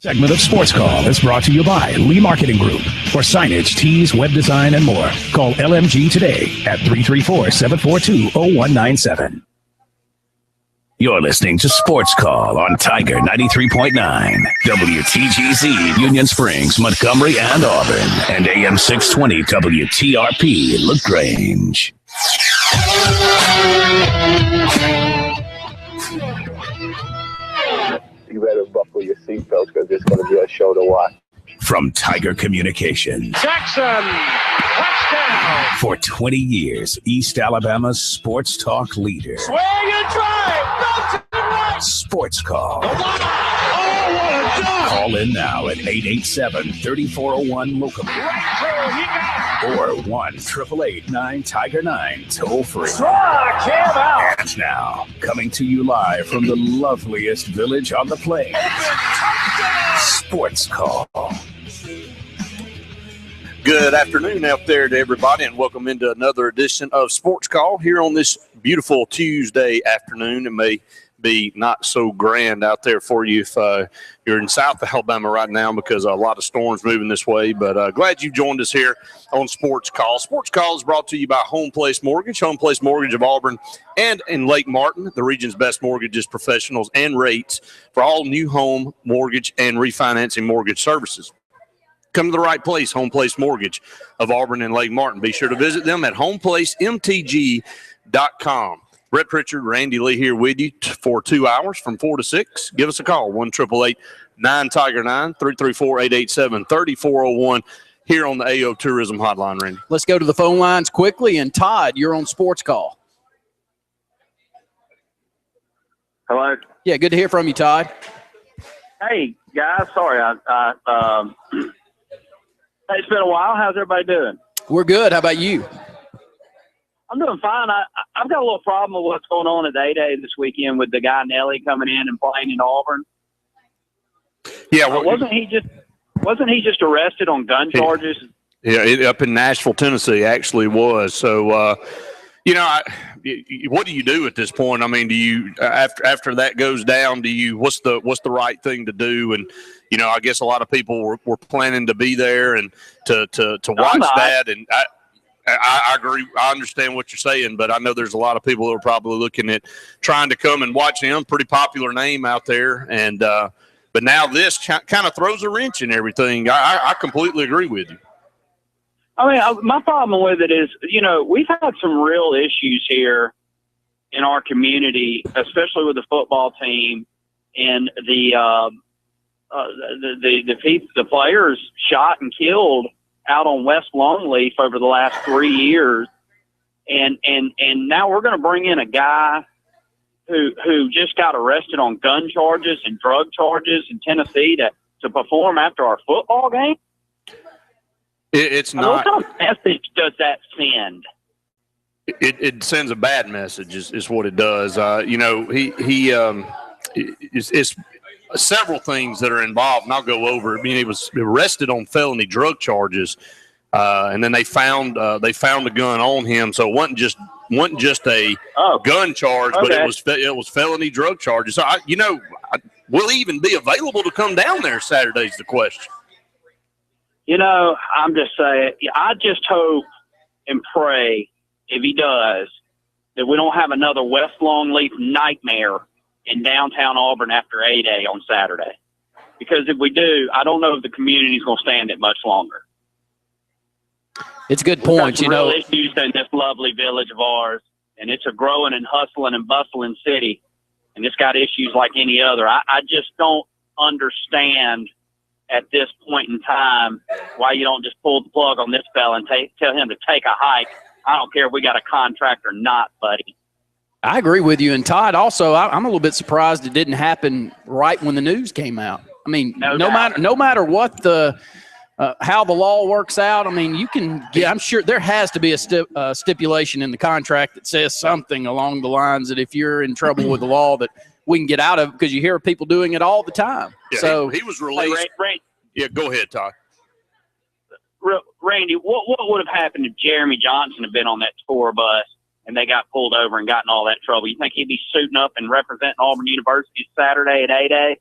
Segment of Sports Call is brought to you by Lee Marketing Group. For signage, tees, web design, and more, call LMG today at 334-742-0197. You're listening to Sports Call on Tiger 93.9, WTGZ, Union Springs, Montgomery, and Auburn, and AM 620 WTRP, LaGrange. You better buckle your seatbelts because it's going to be a show to watch. From Tiger Communications. Jackson, touchdown. For 20 years, East Alabama's sports talk leader. Swing and drive. Go to the right. Sports Call. Oh, what a dunk. Call in now at 887-3401 locally. Or 1-888-9-TIGER-9 toll free. Strike him out. And now, coming to you live from the loveliest village on the plains. Sports Call. Good afternoon out there to everybody, and welcome into another edition of Sports Call here on this beautiful Tuesday afternoon. It may be not so grand out there for you if you're in South Alabama right now because a lot of storms moving this way, but glad you joined us here on Sports Call. Sports Call is brought to you by Home Place Mortgage of Auburn and in Lake Martin, the region's best mortgages, professionals, and rates for all new home mortgage and refinancing mortgage services. Come to the right place, Home Place Mortgage of Auburn and Lake Martin. Be sure to visit them at homeplacemtg.com. Brett Pritchard, Randy Lee here with you for 2 hours from 4 to 6. Give us a call, 1-888-9-TIGER-9, 334-887-3401 here on the AO Tourism Hotline, Randy. Let's go to the phone lines quickly. And Todd, you're on Sports Call. Hello. Yeah, good to hear from you, Todd. Hey, guys. Sorry. It's been a while. How's everybody doing? We're good. How about you? I'm doing fine. I've got a little problem with what's going on at A-Day this weekend with the guy Nelly coming in and playing in Auburn. Yeah, wasn't he just arrested on gun charges? Yeah, up in Nashville, Tennessee, actually was. So, what do you do at this point? I mean, do you after that goes down? What's the right thing to do? And I guess a lot of people were planning to be there and to watch that. And I agree. I understand what you're saying, but I know there's a lot of people who are probably looking at trying to come and watch him. Pretty popular name out there, and but now this kind of throws a wrench in everything. I completely agree with you. I mean, my problem with it is, we've had some real issues here in our community, especially with the football team and the players shot and killed out on West Longleaf over the last 3 years. And now we're going to bring in a guy who just got arrested on gun charges and drug charges in Tennessee to perform after our football game. It's not. What kind of message does that send? It sends a bad message is what it does. It's several things that are involved, and I'll go over it. I mean, he was arrested on felony drug charges, and then they found a gun on him. So it wasn't just a gun charge, but it was felony drug charges. So will he even be available to come down there Saturday is the question. I'm just saying, I just hope and pray, if he does, that we don't have another West Longleaf nightmare in downtown Auburn after A-Day on Saturday. Because if we do, I don't know if the community is going to stand it much longer. It's a good point. Real issues in this lovely village of ours, and it's a growing and hustling and bustling city, and it's got issues like any other. I just don't understand at this point in time why you don't just pull the plug on this fella and tell him to take a hike. I don't care if we got a contract or not, buddy. I agree with you. And Todd, also, I'm a little bit surprised it didn't happen right when the news came out. I mean, no matter what how the law works out, I mean, you can get, I'm sure there has to be a stipulation in the contract that says something along the lines that if you're in trouble with the law that we can get out of, because you hear people doing it all the time. Yeah, so he was released. Yeah, go ahead, Todd. Randy, what would have happened if Jeremy Johnson had been on that tour bus and they got pulled over and got in all that trouble? You think he'd be suiting up and representing Auburn University Saturday at A-Day?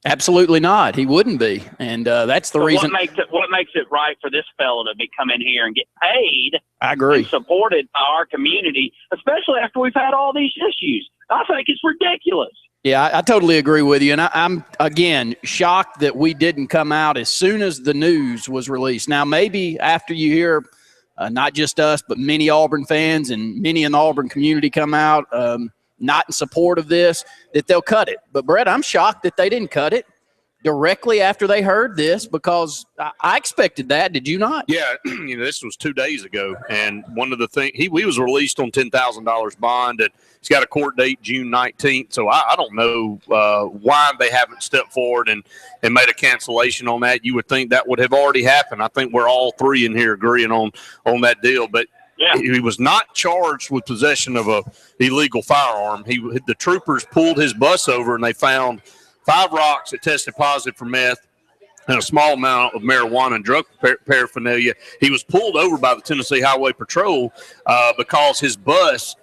Absolutely not. He wouldn't be, and that's the reason. What makes it right for this fellow to be come in here and get paid? I agree. And supported by our community, especially after we've had all these issues. I think it's ridiculous. Yeah, I totally agree with you, and I'm again shocked that we didn't come out as soon as the news was released. Now, maybe after you hear not just us, but many Auburn fans and many in the Auburn community come out not in support of this, that they'll cut it. But, Brett, I'm shocked that they didn't cut it directly after they heard this, because I expected that. Did you not? Yeah, this was 2 days ago, and one of the things he was released on $10,000 bond, and he's got a court date June 19th. So I don't know why they haven't stepped forward and made a cancellation on that. You would think that would have already happened. I think we're all three in here agreeing on that deal, but. Yeah. He was not charged with possession of a illegal firearm. The troopers pulled his bus over, and they found 5 rocks that tested positive for meth and a small amount of marijuana and drug paraphernalia. He was pulled over by the Tennessee Highway Patrol because his bus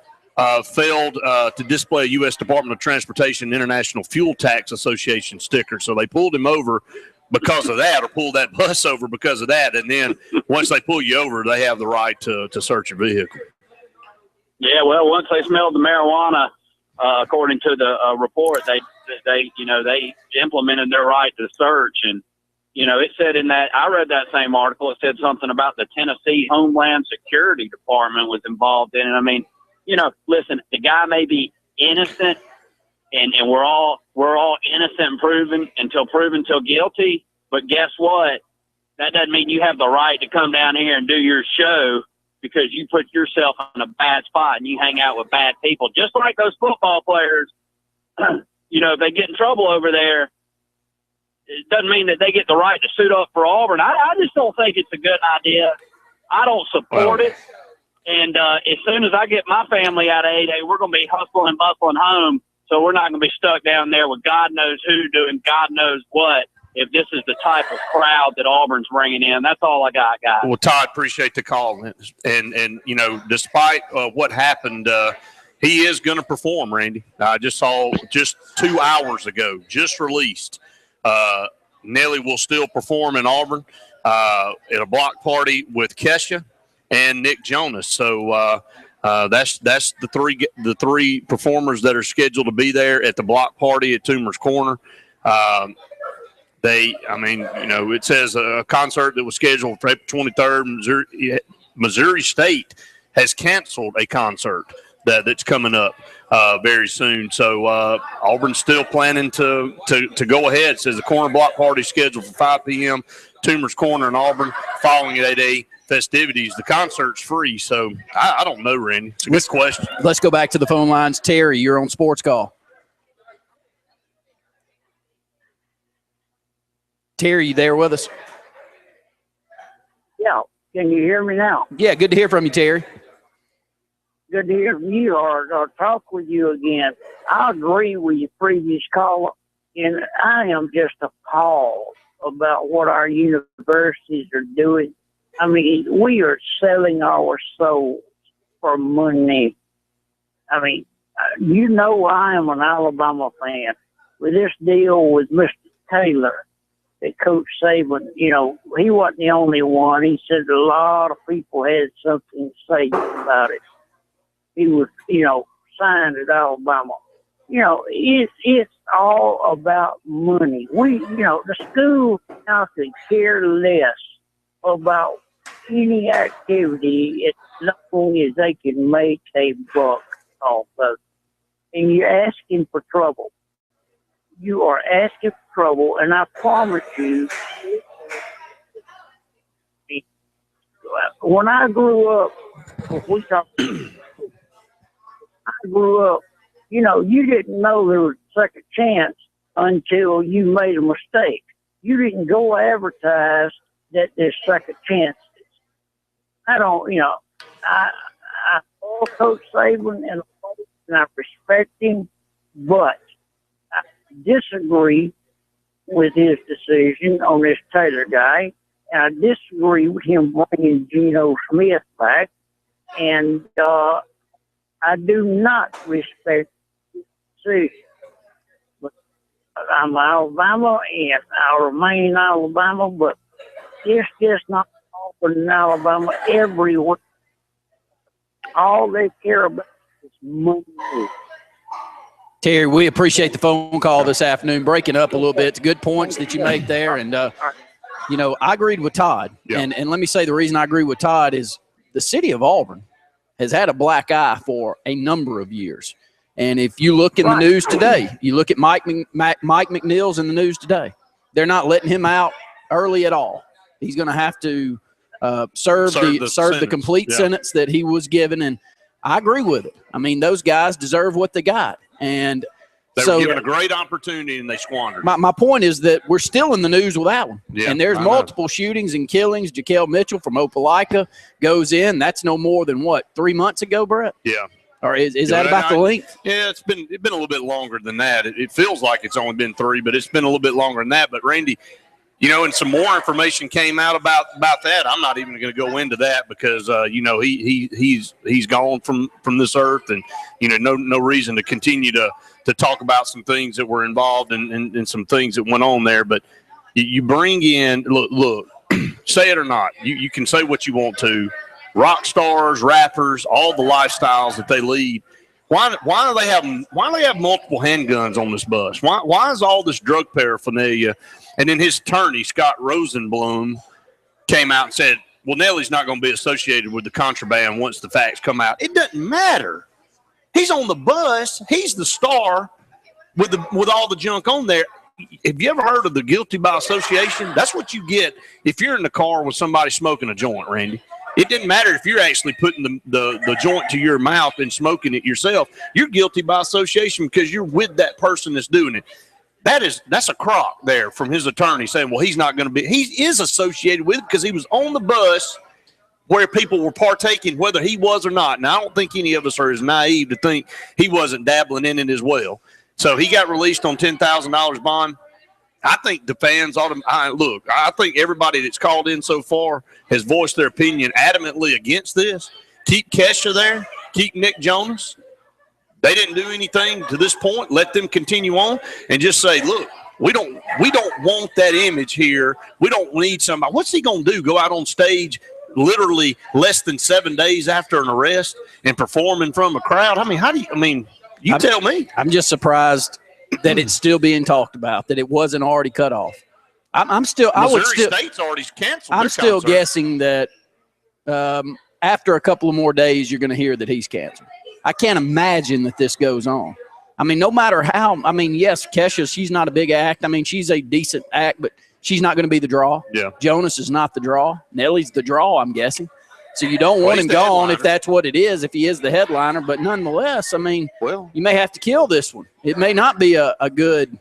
failed to display a U.S. Department of Transportation International Fuel Tax Association sticker. So they pulled him over because of that, or pull that bus over because of that. And then once they pull you over, they have the right to search your vehicle. Yeah, well, once they smelled the marijuana, according to the report, they implemented their right to search. And, it said in that, I read that same article, it said something about the Tennessee Homeland Security Department was involved in it. I mean, listen, the guy may be innocent, and we're all innocent and proven until guilty. But guess what? That doesn't mean you have the right to come down here and do your show because you put yourself in a bad spot and you hang out with bad people. Just like those football players, if they get in trouble over there, it doesn't mean that they get the right to suit up for Auburn. I just don't think it's a good idea. I don't support it. And as soon as I get my family out of 8A, we're going to be hustling and bustling home. So we're not going to be stuck down there with God knows who doing God knows what if this is the type of crowd that Auburn's bringing in. That's all I got, guys. Well, Todd, appreciate the call. And despite what happened, he is going to perform, Randy. I just saw just 2 hours ago, just released. Nelly will still perform in Auburn at a block party with Kesha and Nick Jonas. So that's the three performers that are scheduled to be there at the block party at Toomer's Corner. It says a concert that was scheduled for April 23rd. Missouri State has canceled a concert that's coming up very soon. So Auburn's still planning to go ahead. It says the corner block party scheduled for 5 p.m. Toomer's Corner in Auburn, following at 8A festivities. The concert's free, so I don't know, Randy. It's a good question. Let's go back to the phone lines. Terry, you're on Sports Call. Terry, you there with us? Yeah. Can you hear me now? Yeah, good to hear from you, Terry. Good to hear from you, or talk with you again. I agree with your previous caller, and I am just appalled about what our universities are doing. I mean, we are selling our souls for money. I mean, I am an Alabama fan. With this deal with Mr. Taylor, that Coach Saban, he wasn't the only one. He said a lot of people had something to say about it. He was, signed at Alabama. It's all about money. The school now could care less about any activity as long as they can make a buck off of it. And you're asking for trouble. You are asking for trouble, and I promise you, when I grew up, you didn't know there was a second chance until you made a mistake. You didn't go advertise that there's second chances. I don't, I love Coach Saban and I respect him, but I disagree with his decision on this Taylor guy, and I disagree with him bringing Geno Smith back, and I do not respect his decision. But I'm Alabama, and I'll remain Alabama, but it's just not Auburn and Alabama everywhere. All they care about is money. Terry, we appreciate the phone call this afternoon, breaking up a little bit. It's good points that you make there. And, I agreed with Todd. Yeah. And let me say the reason I agree with Todd is the city of Auburn has had a black eye for a number of years. And if you look in the news today, you look at Mike McNeil's in the news today, they're not letting him out early at all. He's going to have to serve the complete sentence that he was given. And I agree with it. I mean, those guys deserve what they got. And they were given a great opportunity and they squandered. My point is that we're still in the news with that one. Yeah, and there's multiple shootings and killings. Jaquel Mitchell from Opelika goes in. That's no more than, 3 months ago, Brett? Yeah. Or is that about the length? Yeah, it's been a little bit longer than that. It feels like it's only been 3, but it's been a little bit longer than that. But, Randy, and some more information came out about that. I'm not even going to go into that because, he's gone from this earth, and, no reason to continue to talk about some things that were involved and some things that went on there. But you bring in, look, say it or not, you can say what you want to. Rock stars, rappers, all the lifestyles that they lead. Why do they have multiple handguns on this bus? Why is all this drug paraphernalia? And then his attorney, Scott Rosenblum, came out and said, well, Nelly's not going to be associated with the contraband once the facts come out. It doesn't matter. He's on the bus. He's the star with all the junk on there. Have you ever heard of the guilty by association? That's what you get if you're in the car with somebody smoking a joint, Randy. It didn't matter if you're actually putting the joint to your mouth and smoking it yourself. You're guilty by association because you're with that person that's doing it. That's a crock there from his attorney saying, well, he's not going to be – he is associated with it because he was on the bus where people were partaking, whether he was or not. Now, I don't think any of us are as naive to think he wasn't dabbling in it as well. So he got released on $10,000 bond. I think the fans ought to I think everybody that's called in so far has voiced their opinion adamantly against this. Keep Kesha there. Keep Nick Jonas. They didn't do anything to this point. Let them continue on and just say, look, we don't want that image here. We don't need somebody. What's he going to do? Go out on stage literally less than 7 days after an arrest and perform in front of a crowd? You tell me. I'm just surprised that it's still being talked about, that it wasn't already cut off. State's already canceled. I'm still guessing that after a couple of more days, you're going to hear that he's canceled. I can't imagine that this goes on. I mean, no matter how – yes, Kesha, she's not a big act. She's a decent act, but she's not going to be the draw. Yeah. Jonas is not the draw. Nelly's the draw, I'm guessing. So you don't want him gone if that's what it is, if he is the headliner. But nonetheless, you may have to kill this one. It may not be a good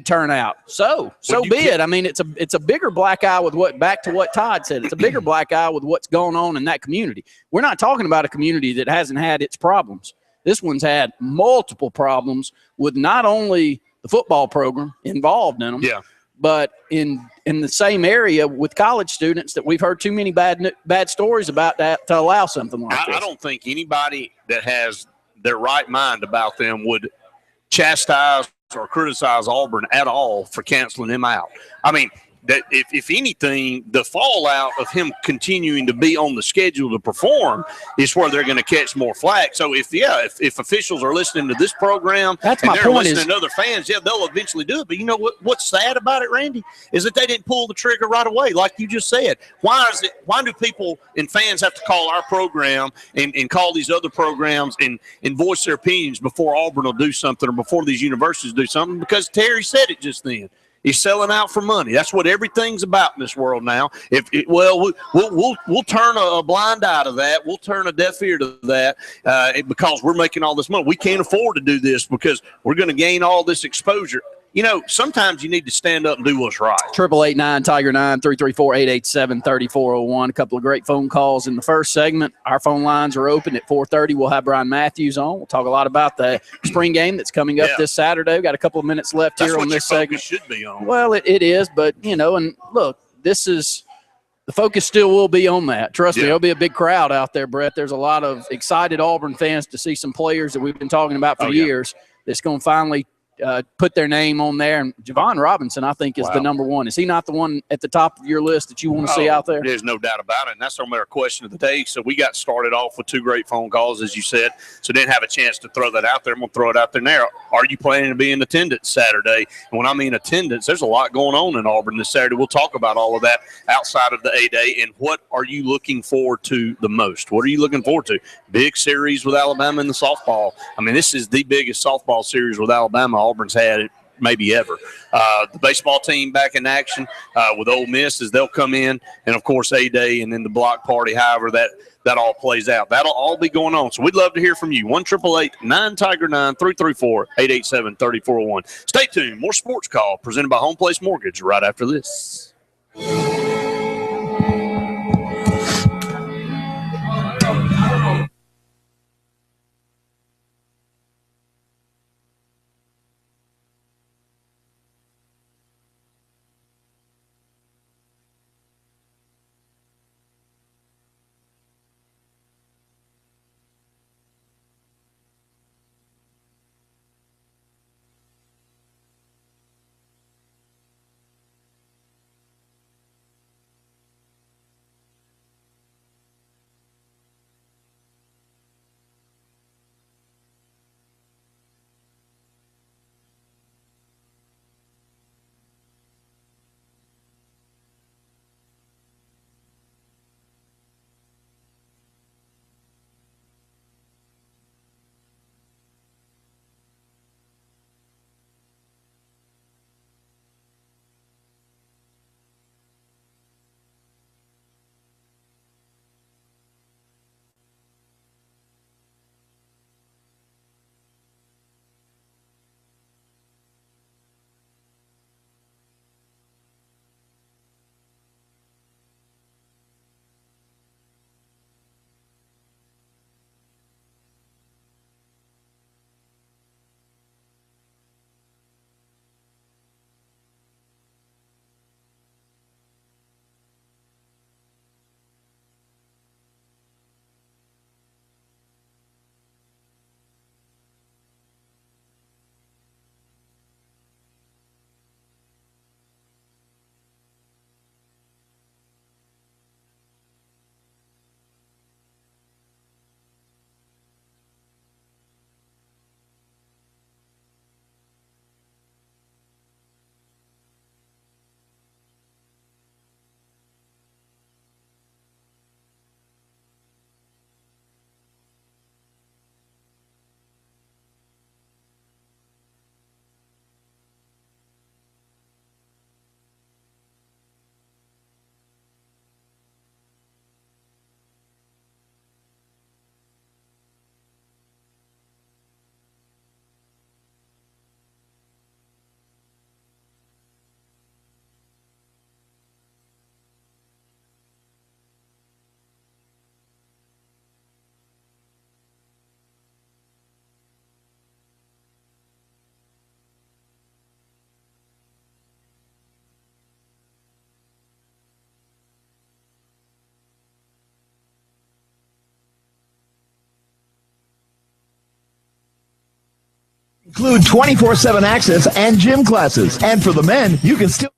turnout. So be it. It's a bigger black eye with back to what Todd said. It's a bigger black eye with what's going on in that community. We're not talking about a community that hasn't had its problems. This one's had multiple problems with not only the football program involved in them, but in the same area with college students that we've heard too many bad stories about that to allow something like this. I don't think anybody that has their right mind about them would chastise or criticize Auburn at all for canceling him out. That if anything, the fallout of him continuing to be on the schedule to perform is where they're going to catch more flack. So if officials are listening to this program and they're listening to other fans, they'll eventually do it. But you know what's sad about it, Randy, is that they didn't pull the trigger right away, like you just said. Why do people and fans have to call our program and call these other programs and voice their opinions before Auburn will do something or before these universities do something? Because Terry said it just then. He's selling out for money. That's what everything's about in this world now. We'll turn a blind eye to that. We'll turn a deaf ear to that because we're making all this money. We can't afford to do this because we're going to gain all this exposure. Sometimes you need to stand up and do what's right. 888-9 Tiger 9 334-887-3401. A couple of great phone calls in the first segment. Our phone lines are open at 4:30. We'll have Brian Matthews on. We'll talk a lot about the spring game that's coming up this Saturday. We've got a couple of minutes left here on this segment. Should be on. Well, it is, but and look, this is the focus. Still will be on that. Trust me, there'll be a big crowd out there, Brett. There's a lot of excited Auburn fans to see some players that we've been talking about for years. That's going to finally put their name on there. And Javon Robinson, I think, is the number one. Is he not the one at the top of your list that you want to see out there? There's no doubt about it, and that's our question of the day. So we got started off with 2 great phone calls, as you said, so didn't have a chance to throw that out there. I'm going to throw it out there now. Are you planning to be in attendance Saturday? And when I mean attendance, there's a lot going on in Auburn this Saturday. We'll talk about all of that outside of the A-Day. And what are you looking forward to the most? What are you looking forward to? Big series with Alabama in the softball. I mean, this is the biggest softball series with Alabama Auburn's had maybe ever. The baseball team back in action with Ole Miss as they'll come in, and of course A-Day and then the block party, however that all plays out. That'll all be going on. So we'd love to hear from you. 1-888-9-TIGER-9 334-887-3401. Stay tuned. More Sports Call presented by Home Place Mortgage right after this. Include 24/7 access and gym classes. And for the men, you can still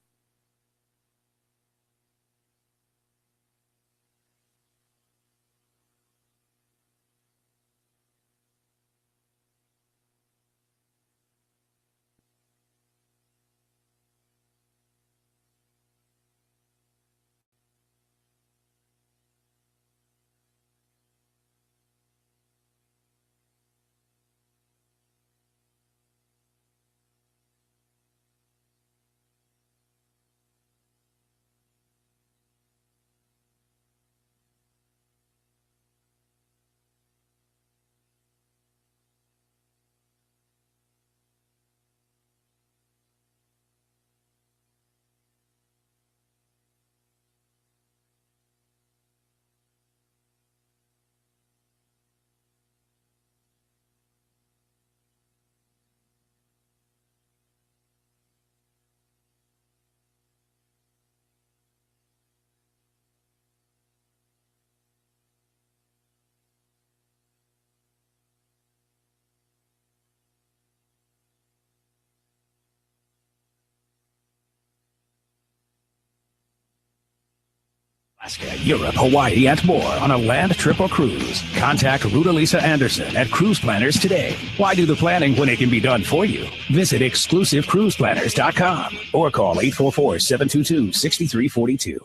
Alaska, Europe, Hawaii, and more on a land trip or cruise. Contact Rudalisa Anderson at Cruise Planners today. Why do the planning when it can be done for you? Visit exclusivecruiseplanners.com or call 844-722-6342.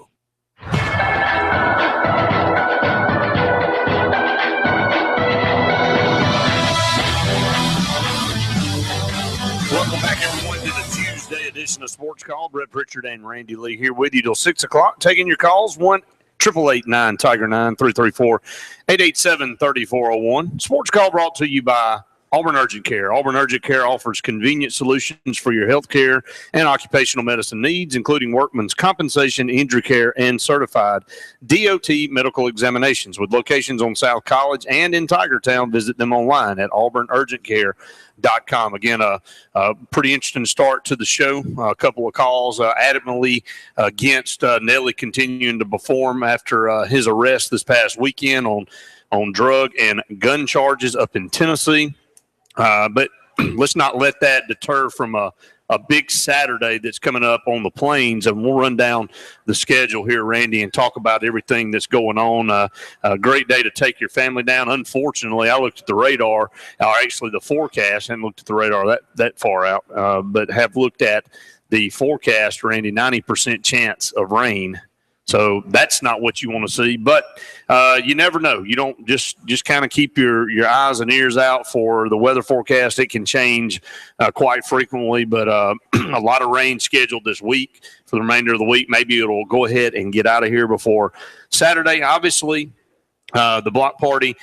Welcome back, everyone, to the Tuesday edition of Sports Call. Brett Pritchard and Randy Lee here with you till 6 o'clock. Taking your calls, 1-888-9-TIGER-9, 334-887-3401. Sports Call brought to you by Auburn Urgent Care. Auburn Urgent Care offers convenient solutions for your health care and occupational medicine needs, including workman's compensation, injury care, and certified DOT medical examinations. With locations on South College and in Tigertown, visit them online at auburnurgentcare.com. Again, a pretty interesting start to the show. A couple of calls adamantly against Nelly continuing to perform after his arrest this past weekend on drug and gun charges up in Tennessee. But let's not let that deter from a big Saturday that's coming up on the Plains, and we'll run down the schedule here, Randy, and talk about everything that's going on. A great day to take your family down. Unfortunately, I looked at the radar, or actually the forecast, and looked at the radar that far out, but have looked at the forecast, Randy, 90% chance of rain. So that's not what you want to see, but you never know. You don't just kind of keep your eyes and ears out for the weather forecast. It can change quite frequently, but a lot of rain scheduled this week for the remainder of the week. Maybe it'll go ahead and get out of here before Saturday. Obviously, the block party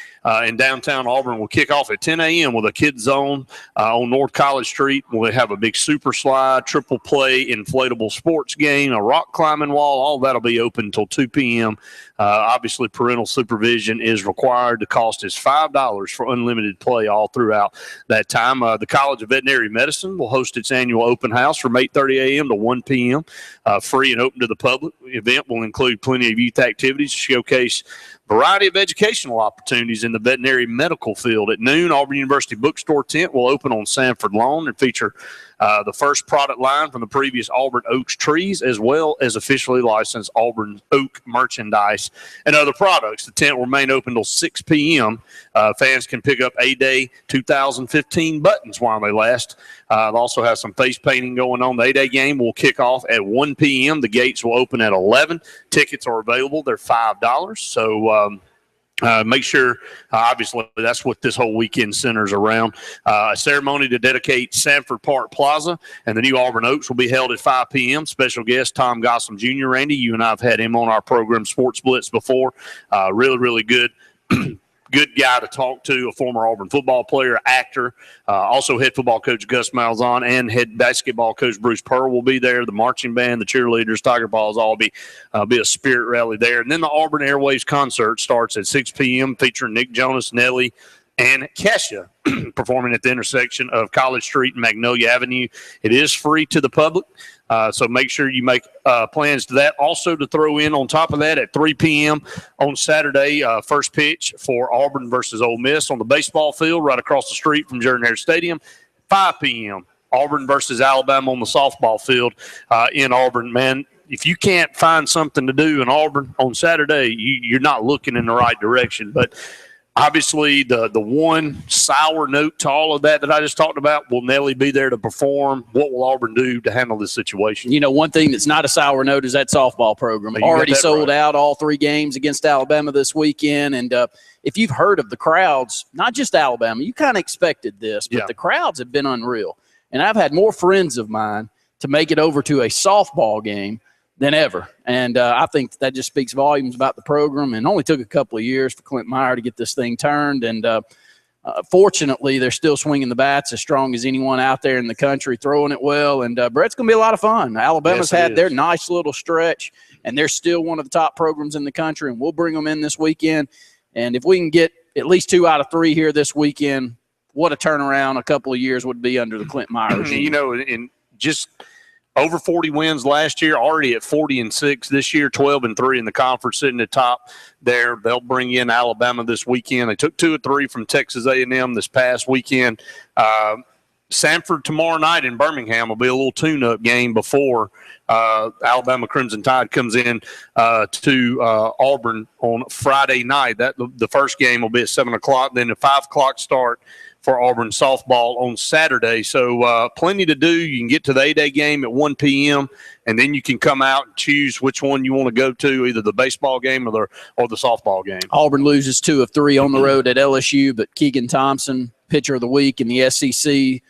in downtown Auburn will kick off at 10 a.m. with a kids zone on North College Street. We'll have a big super slide, triple play, inflatable sports game, a rock climbing wall. All that'll be open until 2 p.m. Obviously, parental supervision is required. The cost is $5 for unlimited play all throughout that time. The College of Veterinary Medicine will host its annual open house from 8:30 a.m. to 1 p.m. Free and open to the public. The event will include plenty of youth activities to showcase variety of educational opportunities in the veterinary medical field. At noon, Auburn University bookstore tent will open on Sanford Lawn and feature the first product line from the previous Auburn Oaks trees, as well as officially licensed Auburn Oak merchandise and other products. The tent will remain open until 6 p.m. Fans can pick up A-Day 2015 buttons while they last. They'll also have some face painting going on. The A-Day game will kick off at 1 p.m. The gates will open at 11. Tickets are available. They're $5. So make sure, obviously, that's what this whole weekend centers around. A ceremony to dedicate Sanford Park Plaza and the new Auburn Oaks will be held at 5 p.m. Special guest Tom Gossam Jr. Randy, you and I have had him on our program Sports Blitz before. Really, really good. Good guy to talk to, a former Auburn football player, actor, also head football coach Gus Malzahn and head basketball coach Bruce Pearl will be there. The marching band, the cheerleaders, Tiger Paws all be a spirit rally there. And then the Auburn Airwaves concert starts at 6 p.m. featuring Nick Jonas, Nelly, and Kesha performing at the intersection of College Street and Magnolia Avenue. It is free to the public. So make sure you make plans to that. Also to throw in on top of that at 3 p.m. on Saturday, first pitch for Auburn versus Ole Miss on the baseball field right across the street from Jordan-Hare Stadium. 5 p.m. Auburn versus Alabama on the softball field in Auburn. Man, if you can't find something to do in Auburn on Saturday, you're not looking in the right direction. But obviously, the one sour note to all of that I just talked about, will Nelly be there to perform? What will Auburn do to handle this situation? You know, one thing that's not a sour note is that softball program. Already sold out all 3 games against Alabama this weekend. And if you've heard of the crowds, not just Alabama, you kind of expected this, but the crowds have been unreal. And I've had more friends of mine to make it over to a softball game than ever. And I think that just speaks volumes about the program, and only took a couple of years for Clint Meyer to get this thing turned. And fortunately, they're still swinging the bats as strong as anyone out there in the country, throwing it well. And Brett's going to be a lot of fun. Alabama's had their nice little stretch, and they're still one of the top programs in the country, and we'll bring them in this weekend. And if we can get at least 2 out of 3 here this weekend, what a turnaround a couple of years would be under the Clint Meyer regime. You know, and just – over 40 wins last year, already at 40-6 this year, 12-3 in the conference, sitting at top there. They'll bring in Alabama this weekend. They took 2 of 3 from Texas A&M this past weekend. Sanford tomorrow night in Birmingham will be a little tune-up game before Alabama Crimson Tide comes in to Auburn on Friday night. The first game will be at 7 o'clock, then a 5 o'clock start for Auburn softball on Saturday. So plenty to do. You can get to the 8A game at 1 p.m., and then you can come out and choose which one you want to go to, either the baseball game or the softball game. Auburn loses 2 of 3 on the road at LSU, but Keegan Thompson, pitcher of the week in the SEC,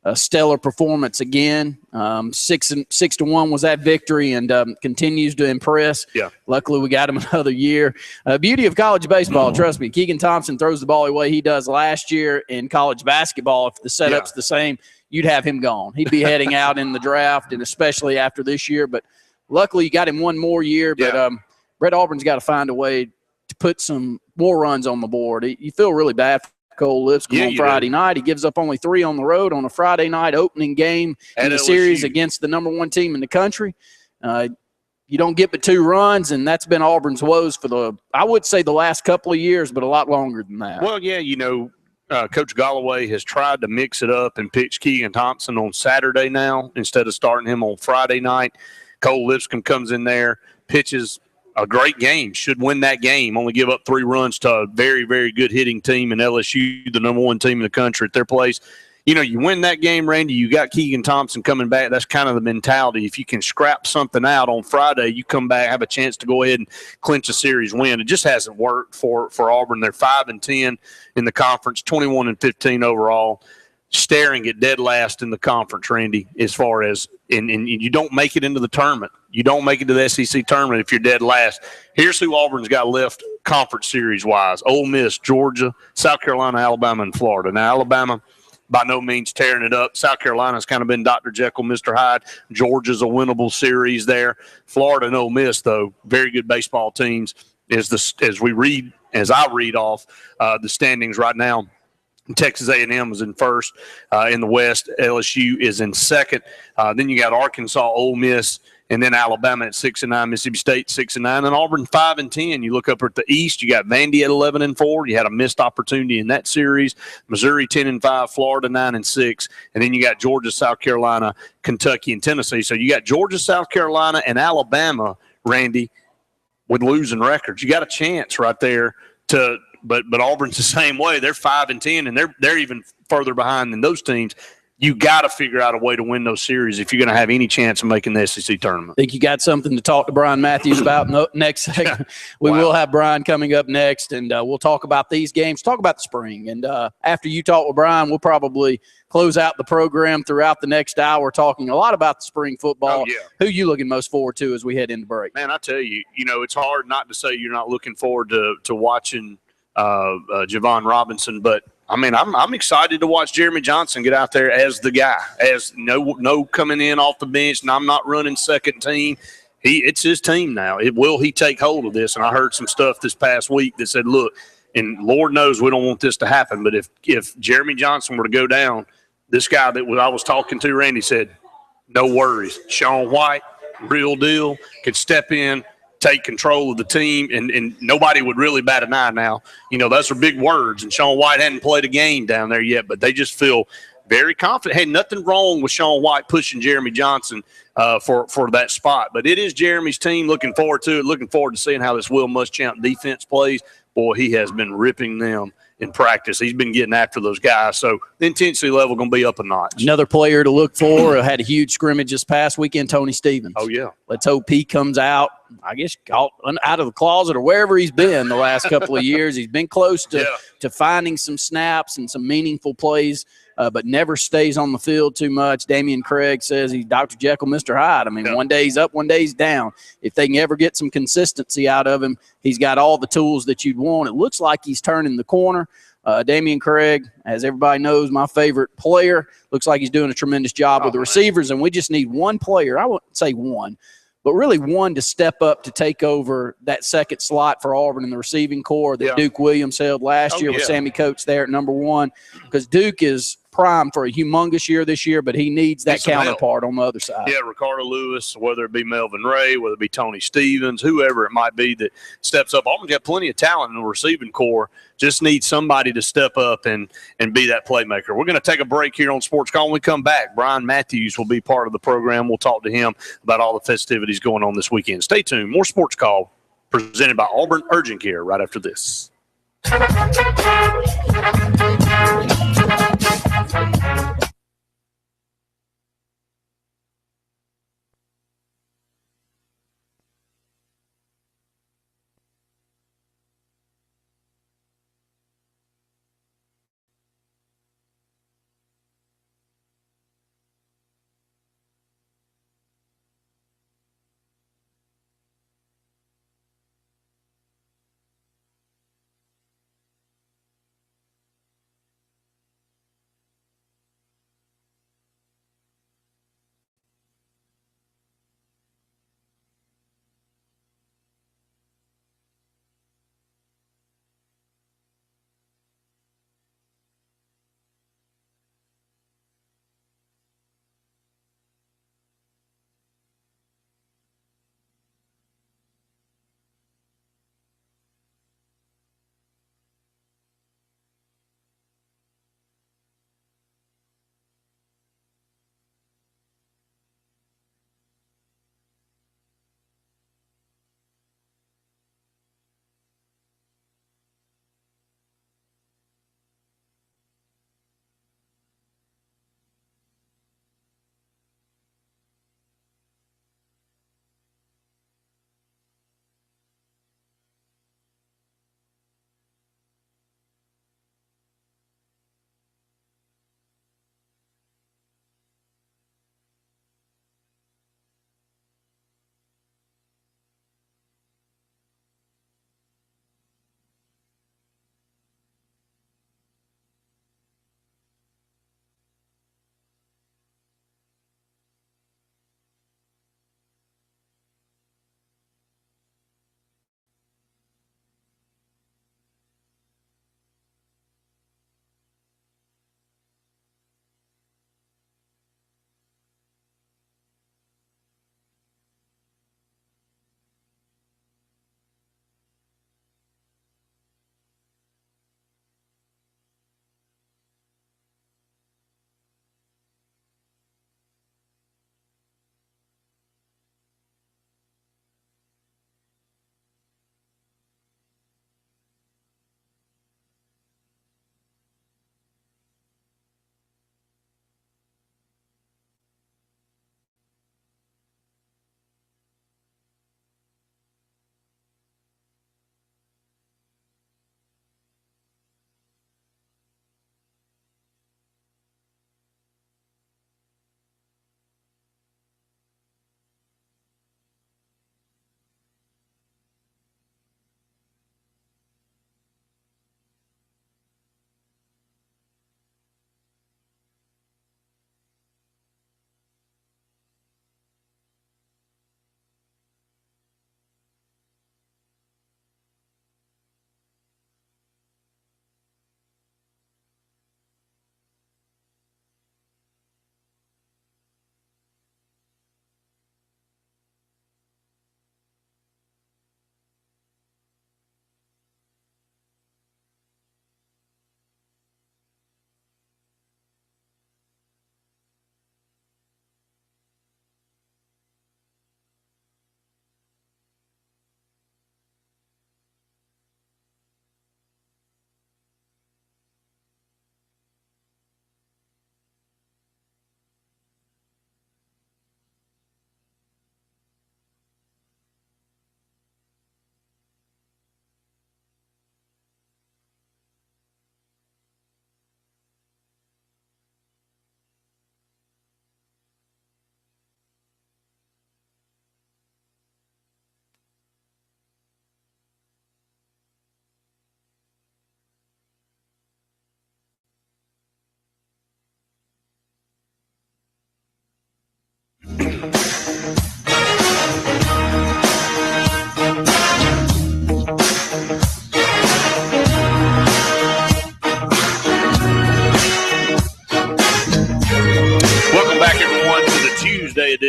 a stellar performance again. 6-1 was that victory, and continues to impress. Yeah. Luckily, we got him another year. Beauty of college baseball, trust me. Keegan Thompson throws the ball the way he does last year in college basketball. If the setup's the same, you'd have him gone. He'd be heading out in the draft, and especially after this year. But luckily, you got him one more year. But Brett Auburn's got to find a way to put some more runs on the board. You feel really bad for Cole Lipscomb on Friday night. He gives up only 3 on the road on a Friday night opening game in the series against the number 1 team in the country. You don't get but 2 runs, and that's been Auburn's woes for I would say the last couple of years, but a lot longer than that. Well, yeah, Coach Galloway has tried to mix it up and pitch Keegan Thompson on Saturday now instead of starting him on Friday night. Cole Lipscomb comes in there, pitches a great game, should win that game, only give up 3 runs to a very, very good hitting team in LSU, the number 1 team in the country at their place. You win that game, Randy, you got Keegan Thompson coming back. That's kind of the mentality. If you can scrap something out on Friday, you come back, have a chance to go ahead and clinch a series win. It just hasn't worked for Auburn. They're 5-10 in the conference, 21-15 overall, staring at dead last in the conference, Randy, as far as and you don't make it into the tournament. You don't make it to the SEC tournament if you're dead last. Here's who Auburn's got left conference series-wise: Ole Miss, Georgia, South Carolina, Alabama, and Florida. Now, Alabama by no means tearing it up. South Carolina's kind of been Dr. Jekyll, Mr. Hyde. Georgia's a winnable series there. Florida and Ole Miss, though, very good baseball teams. As I read off the standings right now, Texas A&M is in first in the West. LSU is in second. Then you got Arkansas, Ole Miss, and then Alabama at 6-9, Mississippi State 6-9, and Auburn 5-10. You look up at the East, you got Vandy at 11-4. You had a missed opportunity in that series. Missouri 10-5, Florida 9-6, and then you got Georgia, South Carolina, Kentucky, and Tennessee. So you got Georgia, South Carolina, and Alabama, Randy, with losing records. You got a chance right there to. But Auburn's the same way. They're 5-10, and they're even further behind than those teams. You got to figure out a way to win those series if you're going to have any chance of making the SEC tournament. I think you got something to talk to Brian Matthews about next segment. We will have Brian coming up next, and we'll talk about these games, talk about the spring. And after you talk with Brian, we'll probably close out the program throughout the next hour, talking a lot about the spring football. Who you looking most forward to as we head into break? Man, I tell you, it's hard not to say you're not looking forward to watching Javon Robinson, but I mean, I'm excited to watch Jeremy Johnson get out there as the guy, as no coming in off the bench, and I'm not running second team. It's his team now. Will he take hold of this? And I heard some stuff this past week that said, look, and Lord knows we don't want this to happen, but if Jeremy Johnson were to go down, this guy that I was talking to, Randy, said, no worries. Sean White, real deal, could step in, take control of the team, and nobody would really bat an eye now. Those are big words, and Sean White hadn't played a game down there yet, but they just feel very confident. Hey, nothing wrong with Sean White pushing Jeremy Johnson for that spot, but it is Jeremy's team. Looking forward to it. Looking forward to seeing how this Will Muschamp defense plays. Boy, he has been ripping them in practice. He's been getting after those guys, so the intensity level going to be up a notch. Another player to look for had a huge scrimmage this past weekend, Tony Stevens. Oh, yeah. Let's hope he comes out, I guess, out of the closet or wherever he's been the last couple of years. He's been close to finding some snaps and some meaningful plays, but never stays on the field too much. Damian Craig says he's Dr. Jekyll, Mr. Hyde. I mean, one day he's up, one day he's down. If they can ever get some consistency out of him, he's got all the tools that you'd want. It looks like he's turning the corner. Damian Craig, as everybody knows, my favorite player. Looks like he's doing a tremendous job with the receivers, and we just need one player. I wouldn't say one, but really one to step up to take over that second slot for Auburn in the receiving core that Duke Williams held last year with Sammy Coates there at number 1, because Duke is primed for a humongous year this year, but he needs that counterpart on the other side. Yeah, Ricardo Lewis, whether it be Melvin Ray, whether it be Tony Stevens, whoever it might be that steps up. Auburn's got plenty of talent in the receiving core. Just need somebody to step up and be that playmaker. We're going to take a break here on Sports Call. When we come back, Brian Matthews will be part of the program. We'll talk to him about all the festivities going on this weekend. Stay tuned. More Sports Call presented by Auburn Urgent Care right after this.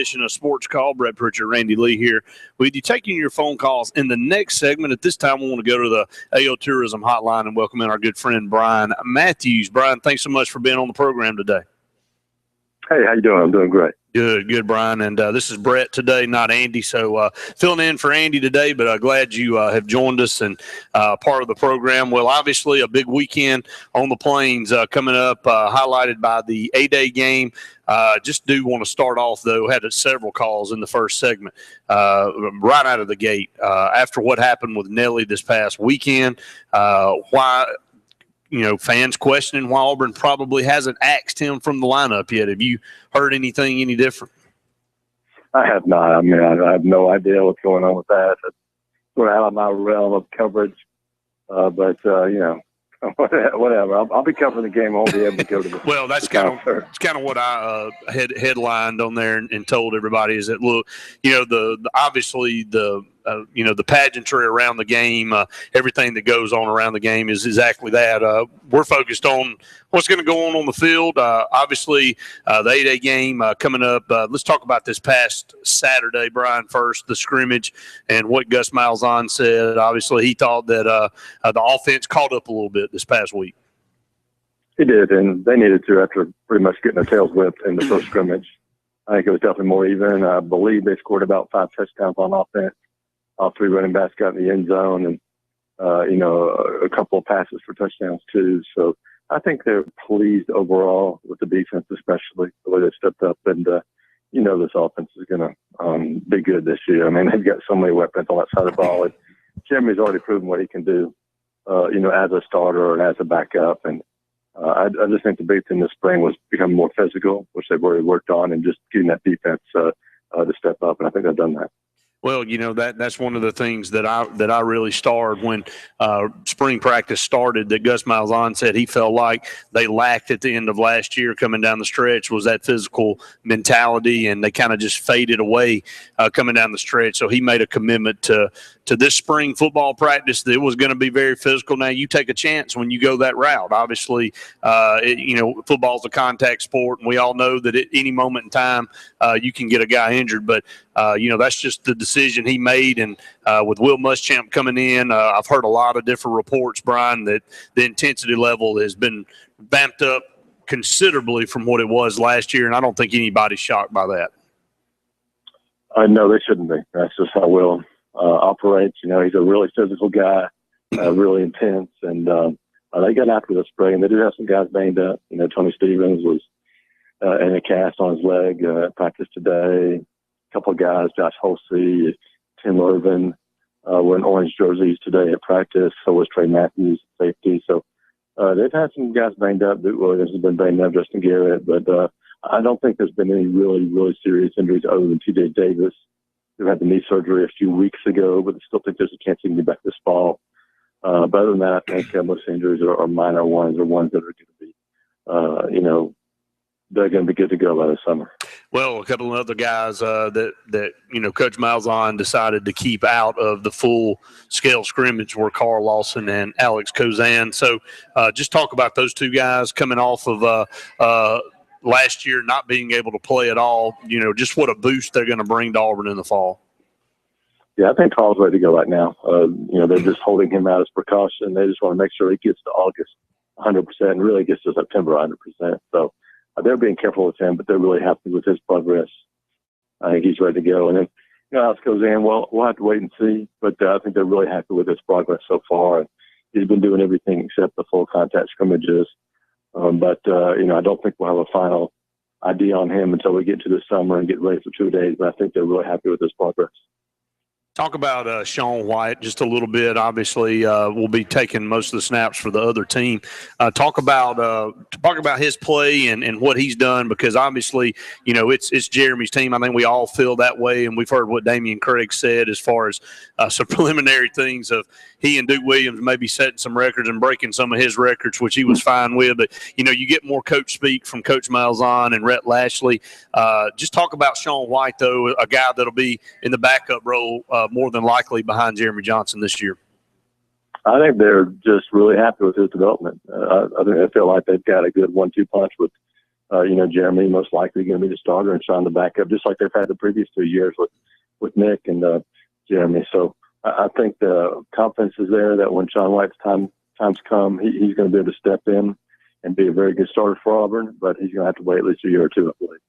edition of Sports Call. Brett Pritchard, Randy Lee here with you, taking your phone calls. In the next segment, at this time, we want to go to the AO Tourism Hotline and welcome in our good friend Brian Matthews. Brian, thanks so much for being on the program today. Hey, how you doing? I'm doing great. Good, Brian. And this is Brett today, not Andy. So filling in for Andy today, but glad you have joined us and part of the program. Well, obviously a big weekend on the Plains coming up, highlighted by the A-Day game. Just do want to start off, though, had several calls in the first segment right out of the gate after what happened with Nelly this past weekend. Why – fans questioning why Auburn probably hasn't axed him from the lineup yet. Have you heard anything any different? I have not. I mean, I have no idea what's going on with that. It's sort of out of my realm of coverage. But whatever. I'll be covering the game. I won't be able to go to the. Well, that's kind of what I headlined on there and told everybody is that, look, obviously the pageantry around the game, everything that goes on around the game is exactly that. We're focused on what's going to go on the field. Obviously, the 8A game coming up. Let's talk about this past Saturday, Brian, first, the scrimmage and what Gus Malzahn said. Obviously, he thought that the offense caught up a little bit this past week. He did, and they needed to after pretty much getting their tails whipped in the first scrimmage. I think it was definitely more even. I believe they scored about 5 touchdowns on offense. All 3 running backs got in the end zone and, a couple of passes for touchdowns too. So I think they're pleased overall with the defense, especially the way they stepped up. And, this offense is going to be good this year. I mean, they've got so many weapons on that side of the ball. And Jeremy's already proven what he can do, as a starter and as a backup. And I just think the big thing this spring was becoming more physical, which they've already worked on, and just getting that defense to step up. And I think they've done that. Well, that's one of the things that I really starred when spring practice started, that Gus Malzahn said he felt like they lacked at the end of last year coming down the stretch was that physical mentality, and they kind of just faded away coming down the stretch. So he made a commitment to this spring football practice that it was going to be very physical. Now, you take a chance when you go that route. Obviously, football's a contact sport, and we all know that at any moment in time you can get a guy injured. But, that's just the decision he made. And with Will Muschamp coming in, I've heard a lot of different reports, Brian, that the intensity level has been vamped up considerably from what it was last year, and I don't think anybody's shocked by that. No, they shouldn't be. That's just how Will operates. He's a really physical guy, really intense, and they got after the spring. They do have some guys banged up. Tony Stevens was in a cast on his leg at practice today. A couple of guys, Josh Holsey, Tim Irvin, were in orange jerseys today at practice. So was Trey Matthews, safety. So they've had some guys banged up. Duke Williams has been banged up, Justin Garrett. But I don't think there's been any really, really serious injuries other than T.J. Davis, who had the knee surgery a few weeks ago, but I still think there's a chance he can get back this fall. But other than that, I think most injuries are minor ones, or ones that are going to be, they're going to be good to go by the summer. Well, a couple of other guys that Coach Malzahn decided to keep out of the full-scale scrimmage were Carl Lawson and Alex Kozan. So just talk about those two guys coming off of last year not being able to play at all, just what a boost they're going to bring to Auburn in the fall. Yeah, I think Carl's ready to go right now. They're just holding him out as precaution. They just want to make sure he gets to August 100% and really gets to September 100%. So they're being careful with him, but they're really happy with his progress. I think he's ready to go. And then, Alex Kozan, well, we'll have to wait and see, but I think they're really happy with his progress so far. He's been doing everything except the full contact scrimmages. But I don't think we'll have a final idea on him until we get to the summer and get ready for 2 days. But I think they're really happy with his progress. Talk about Sean White just a little bit. Obviously, we'll be taking most of the snaps for the other team. Talk about his play and what he's done, because obviously, it's Jeremy's team. I think we all feel that way, and we've heard what Damian Craig said as far as some preliminary things of he and Duke Williams maybe setting some records and breaking some of his records, which he was fine with. But, you get more coach speak from Coach Malzahn and Rhett Lashley. Just talk about Sean White, though, a guy that'll be in the backup role more than likely behind Jeremy Johnson this year. I think they're just really happy with his development. I think they feel like they've got a good 1-2 punch with Jeremy most likely going to be the starter and Sean the backup, just like they've had the previous 2 years with Nick and Jeremy. So I think the confidence is there that when Sean White's times come, he's going to be able to step in and be a very good starter for Auburn, but he's going to have to wait at least a year or two, I believe.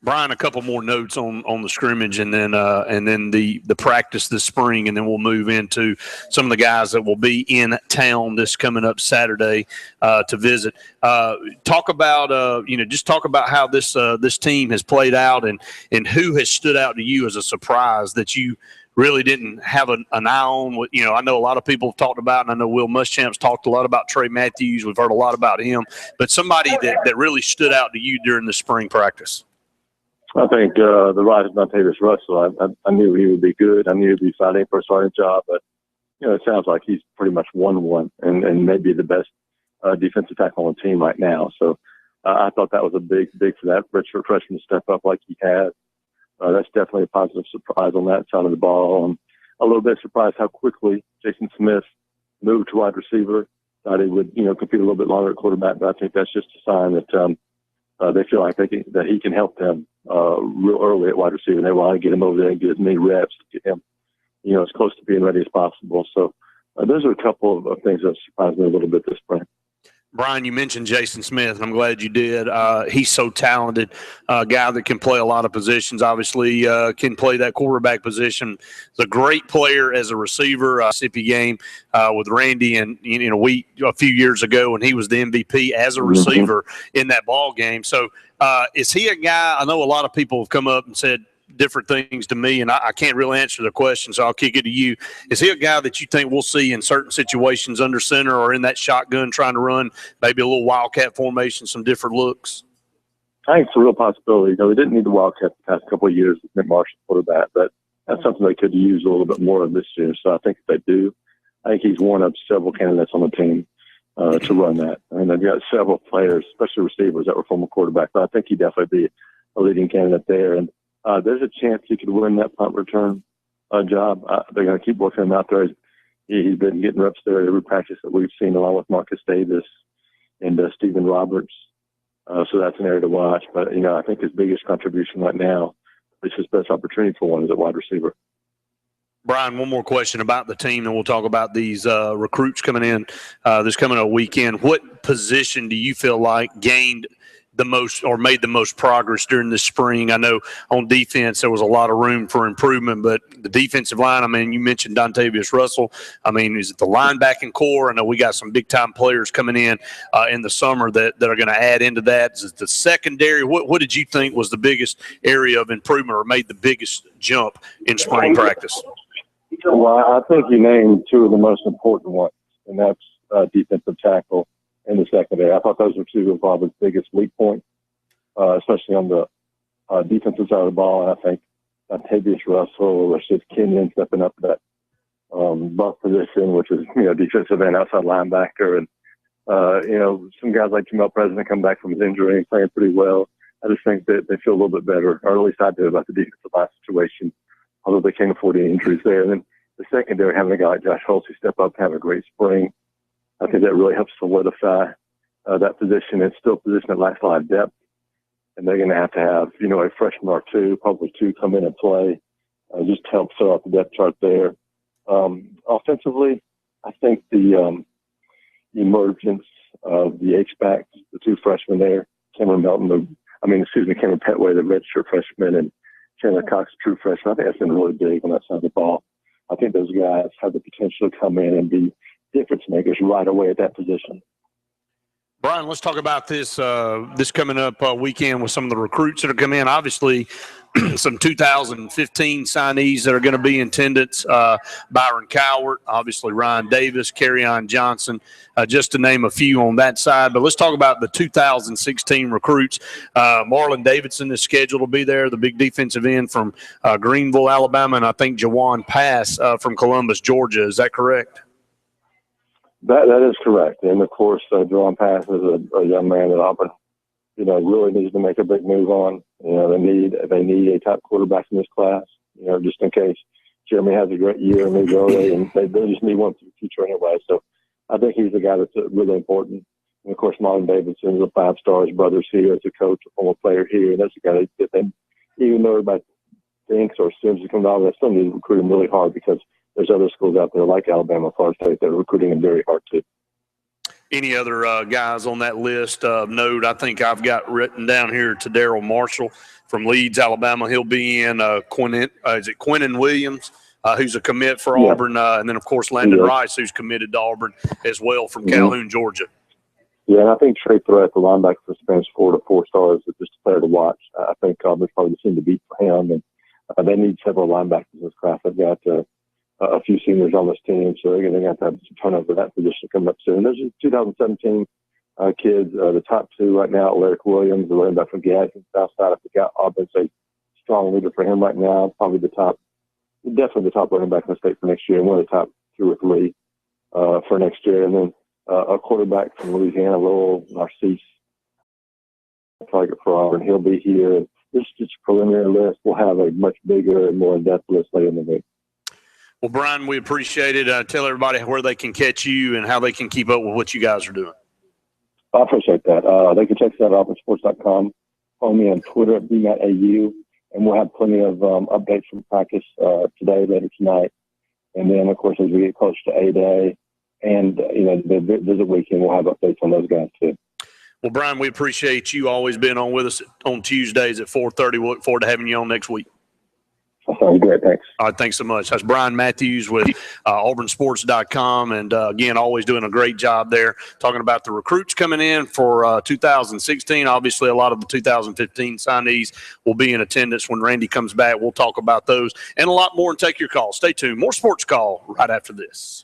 Brian, a couple more notes on the scrimmage and then the practice this spring, and then we'll move into some of the guys that will be in town this coming up Saturday to visit. Talk about how this team has played out and who has stood out to you as a surprise that you really didn't have an eye on. I know a lot of people have talked about, and I know Will Muschamp's talked a lot about Trey Matthews. We've heard a lot about him, but somebody that really stood out to you during the spring practice. I think the rise of Dontavius Russell, I knew he would be good. I knew he'd be fighting for a starting job, but, it sounds like he's pretty much won and maybe the best defensive tackle on the team right now. So I thought that was a big for that freshman to step up like he has. That's definitely a positive surprise on that side of the ball. I'm a little bit surprised how quickly Jason Smith moved to wide receiver. Thought he would, compete a little bit longer at quarterback, but I think that's just a sign that they feel like that he can help them real early at wide receiver. And they want to get him over there and get as many reps to get him, as close to being ready as possible. So those are a couple of things that surprised me a little bit this spring. Brian, you mentioned Jason Smith, and I'm glad you did. He's so talented, a guy that can play a lot of positions. Obviously, can play that quarterback position. He's a great player as a receiver. Mississippi game with Randy and a few years ago, and he was the MVP as a receiver in that ball game. So, is he a guy? I know a lot of people have come up and said different things to me, and I can't really answer the question, so I'll kick it to you. Is he a guy that you think we'll see in certain situations under center or in that shotgun trying to run maybe a little wildcat formation, some different looks? I think it's a real possibility. They didn't need the wildcat the past couple of years with Nick Marshall quarterback, but that's something they could use a little bit more of this year. So I think if they do, I think he's one of several candidates on the team to run that. And they've got several players, especially receivers, that were former quarterbacks. But I think he'd definitely be a leading candidate there. And there's a chance he could win that punt return job. They're going to keep working him out there. He's been getting reps there at every practice that we've seen, along with Marcus Davis and Stephen Roberts. So that's an area to watch. But, I think his biggest contribution right now, at least his best opportunity for one, is at wide receiver. Brian, one more question about the team, and we'll talk about these recruits coming in this coming up weekend. What position do you feel like gained the most or made the most progress during the spring? I know on defense there was a lot of room for improvement, but the defensive line, you mentioned Dontavius Russell. Is it the linebacking core? I know we got some big-time players coming in the summer that are going to add into that. Is it the secondary? What did you think was the biggest area of improvement or made the biggest jump in spring practice? Well, I think you named two of the most important ones, and that's defensive tackle in the secondary. I thought those were two of Auburn's biggest weak points, especially on the defensive side of the ball. And I think Dontavius Russell or Rashid Kenyon stepping up to that buff position, which is, defensive end, outside linebacker. And, some guys like Jamel President come back from his injury and playing pretty well. I just think that they feel a little bit better, or at least I do, about the defensive line situation, although they can't afford any injuries there. And then the secondary, having a guy like Josh Holtz who step up and have a great spring, I think that really helps solidify that position. It's still a position that lacks a lot of depth, and they're going to have, a freshman or two, probably two, come in and play, just to help fill out the depth chart there. Offensively, I think the emergence of the H-backs, the two freshmen there, Cameron Petway, the redshirt freshman, and Chandler Cox, true freshman. I think that's been really big on that side of the ball. I think those guys have the potential to come in and be difference makers right away at that position. Brian, let's talk about this coming up weekend with some of the recruits that are coming in. Obviously, some 2015 signees that are going to be in attendance. Byron Cowart, obviously Ryan Davis, Kerryon Johnson, just to name a few on that side. But let's talk about the 2016 recruits. Marlon Davidson is scheduled to be there, the big defensive end from Greenville, Alabama, and I think Jawan Pass from Columbus, Georgia. Is that correct? That is correct. And, of course, Jawan Pass is a young man that Auburn, really needs to make a big move on. They need a top quarterback in this class, just in case Jeremy has a great year and moves early, and they just need one for the future anyway. So I think he's the guy that's really important. And of course, Marlon Davidson is a 5-star. His brother's here as a coach, a former player here. And that's a guy that even though everybody thinks or assumes he's coming to Auburn, they still need to recruit him really hard because there's other schools out there like Alabama, Florida State that are recruiting him very hard too. Any other guys on that list of note? I think I've got written down here to Darryl Marshall from Leeds, Alabama. He'll be in Quinnen Williams, who's a commit for Auburn, and then, of course, Landon Rice, who's committed to Auburn as well from Calhoun, Georgia. Yeah, and I think Trey Threat, the linebacker for Spanish 4 to 4 stars, is just a player to watch. I think Auburn's probably the team to beat for him, and they need several linebackers in this class. They've got a few seniors on this team, so they're going to have to have some turnover at that position coming up soon. There's 2017 kids. The top 2 right now, Lyric Williams, the running back from Gadsden, Southside. I think Auburn's a strong leader for him right now. Probably definitely the top running back in the state for next year, and one of the top 2 or 3 for next year. And then a quarterback from Louisiana, Lowell Narcisse, target for Auburn. He'll be here. This is just a preliminary list. We'll have a much bigger and more in-depth list later in the week. Well, Brian, we appreciate it. Tell everybody where they can catch you and how they can keep up with what you guys are doing. I appreciate that. They can check us out at auburnsports.com. Follow me on Twitter at BMattAU, and we'll have plenty of updates from practice today, later tonight. And then, of course, as we get closer to A-Day and, the visit weekend, we'll have updates on those guys too. Well, Brian, we appreciate you always being on with us on Tuesdays at 4:30. We look forward to having you on next week. That sounds great. Thanks. All right, thanks so much. That's Brian Matthews with auburnsports.com. And, again, always doing a great job there, talking about the recruits coming in for 2016. Obviously, a lot of the 2015 signees will be in attendance when Randy comes back. We'll talk about those and a lot more and take your call. Stay tuned. More Sports Call right after this.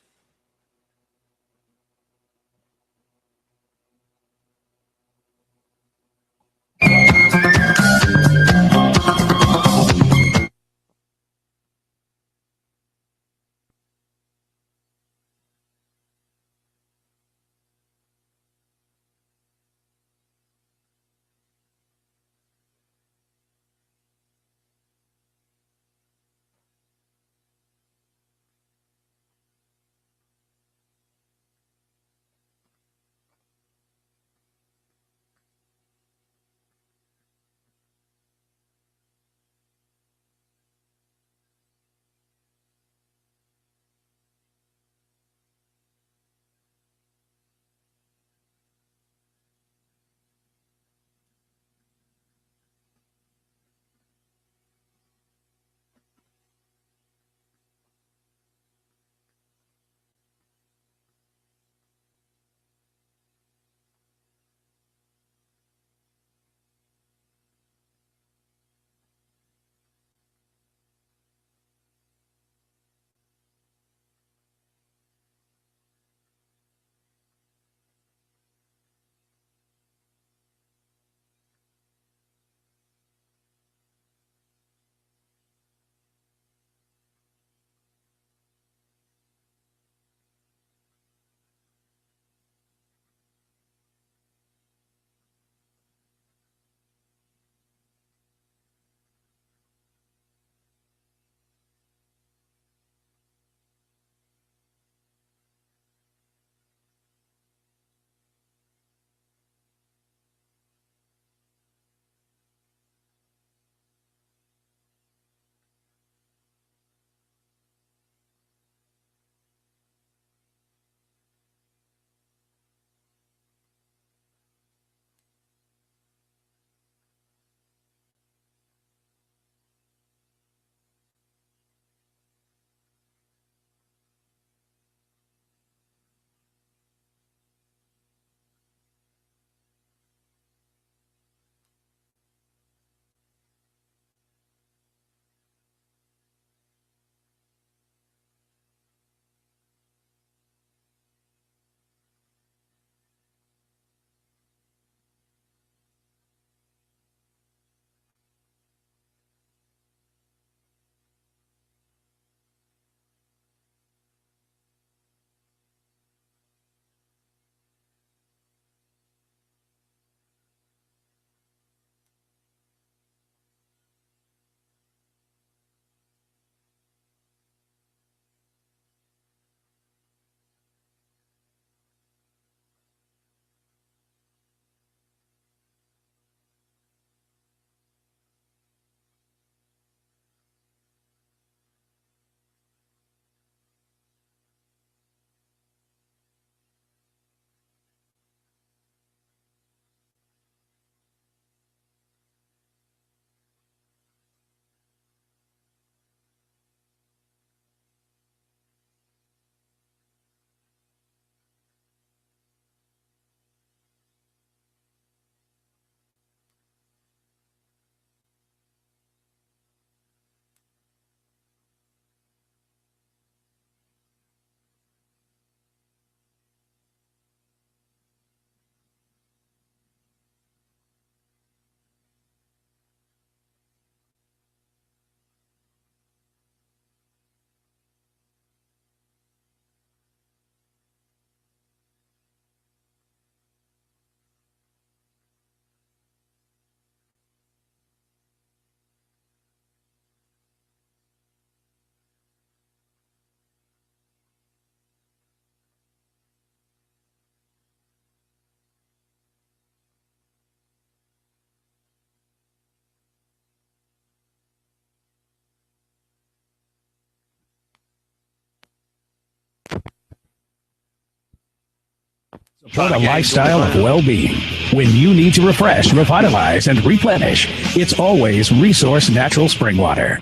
For a lifestyle of well-being. When you need to refresh, revitalize, and replenish, it's always Resource Natural Spring Water.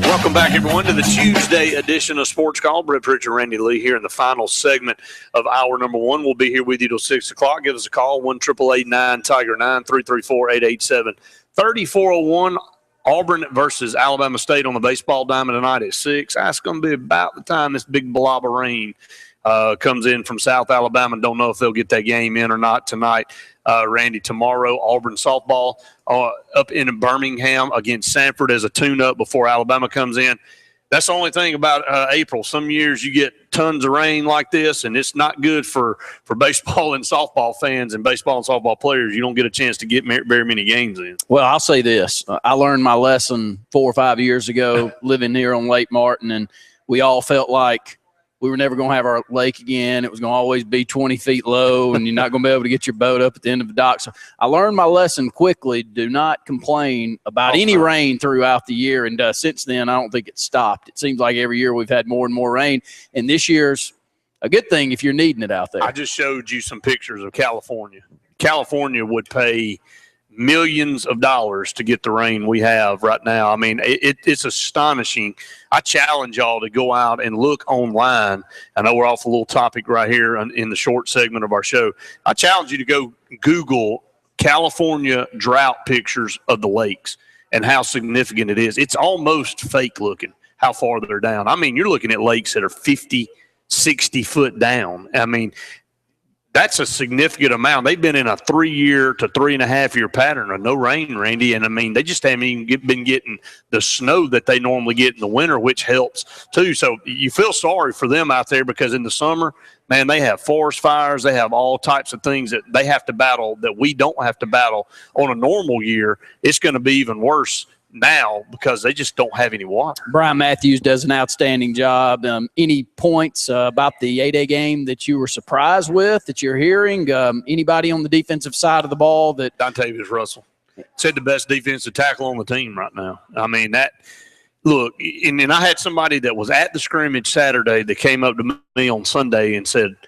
Welcome back, everyone, to the Tuesday edition of Sports Call. Brett Pritchard, Randy Lee here in the final segment of hour number one. We'll be here with you till 6 o'clock. Give us a call, 1-888-9-TIGER-9, 334-887-3401. Auburn versus Alabama State on the baseball diamond tonight at 6. That's going to be about the time this big blob of rain comes in from South Alabama. Don't know if they'll get that game in or not tonight. Randy, tomorrow, Auburn softball up in Birmingham against Sanford as a tune-up before Alabama comes in. That's the only thing about April. Some years you get tons of rain like this, and it's not good for baseball and softball fans and baseball and softball players. You don't get a chance to get very many games in. Well, I'll say this. I learned my lesson 4 or 5 years ago living here on Lake Martin, and we all felt like we were never going to have our lake again. It was going to always be 20 feet low, and you're not going to be able to get your boat up at the end of the dock. So I learned my lesson quickly. Do not complain about any rain throughout the year. And since then, I don't think it's stopped. It seems like every year we've had more and more rain. And this year's a good thing if you're needing it out there. I just showed you some pictures of California. California would pay millions of dollars to get the rain we have right now. I mean, it's astonishing. I challenge y'all to go out and look online. I know we're off a little topic right here in the short segment of our show. I challenge you to go Google California drought pictures of the lakes and how significant it is. It's almost fake looking how far they're down. I mean, you're looking at lakes that are 50, 60 foot down. I mean, that's a significant amount. They've been in a 3-year to 3.5-year pattern of no rain, Randy. And, I mean, they just haven't even been getting the snow that they normally get in the winter, which helps too. So you feel sorry for them out there because in the summer, man, they have forest fires. They have all types of things that they have to battle that we don't have to battle on a normal year. It's going to be even worse now because they just don't have any water. Brian Matthews does an outstanding job. Any points about the 8A game that you were surprised with, that you're hearing? Anybody on the defensive side of the ball that – Dontavius Russell said the best defensive tackle on the team right now. I mean, that – look, and I had somebody that was at the scrimmage Saturday that came up to me on Sunday and said –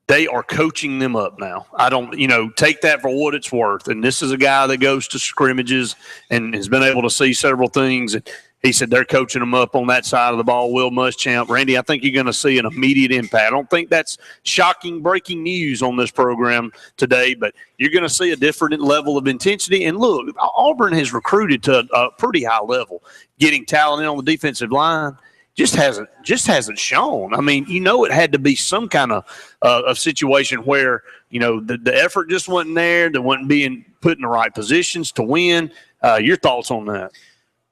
they are coaching them up now. I don't, take that for what it's worth. And this is a guy that goes to scrimmages and has been able to see several things. And he said they're coaching them up on that side of the ball. Will Muschamp, Randy, I think you're going to see an immediate impact. I don't think that's shocking breaking news on this program today, but you're going to see a different level of intensity. And look, Auburn has recruited to a pretty high level, getting talent in on the defensive line. Just hasn't shown. I mean, it had to be some kind of situation where the effort just wasn't there. They wasn't being put in the right positions to win. Your thoughts on that?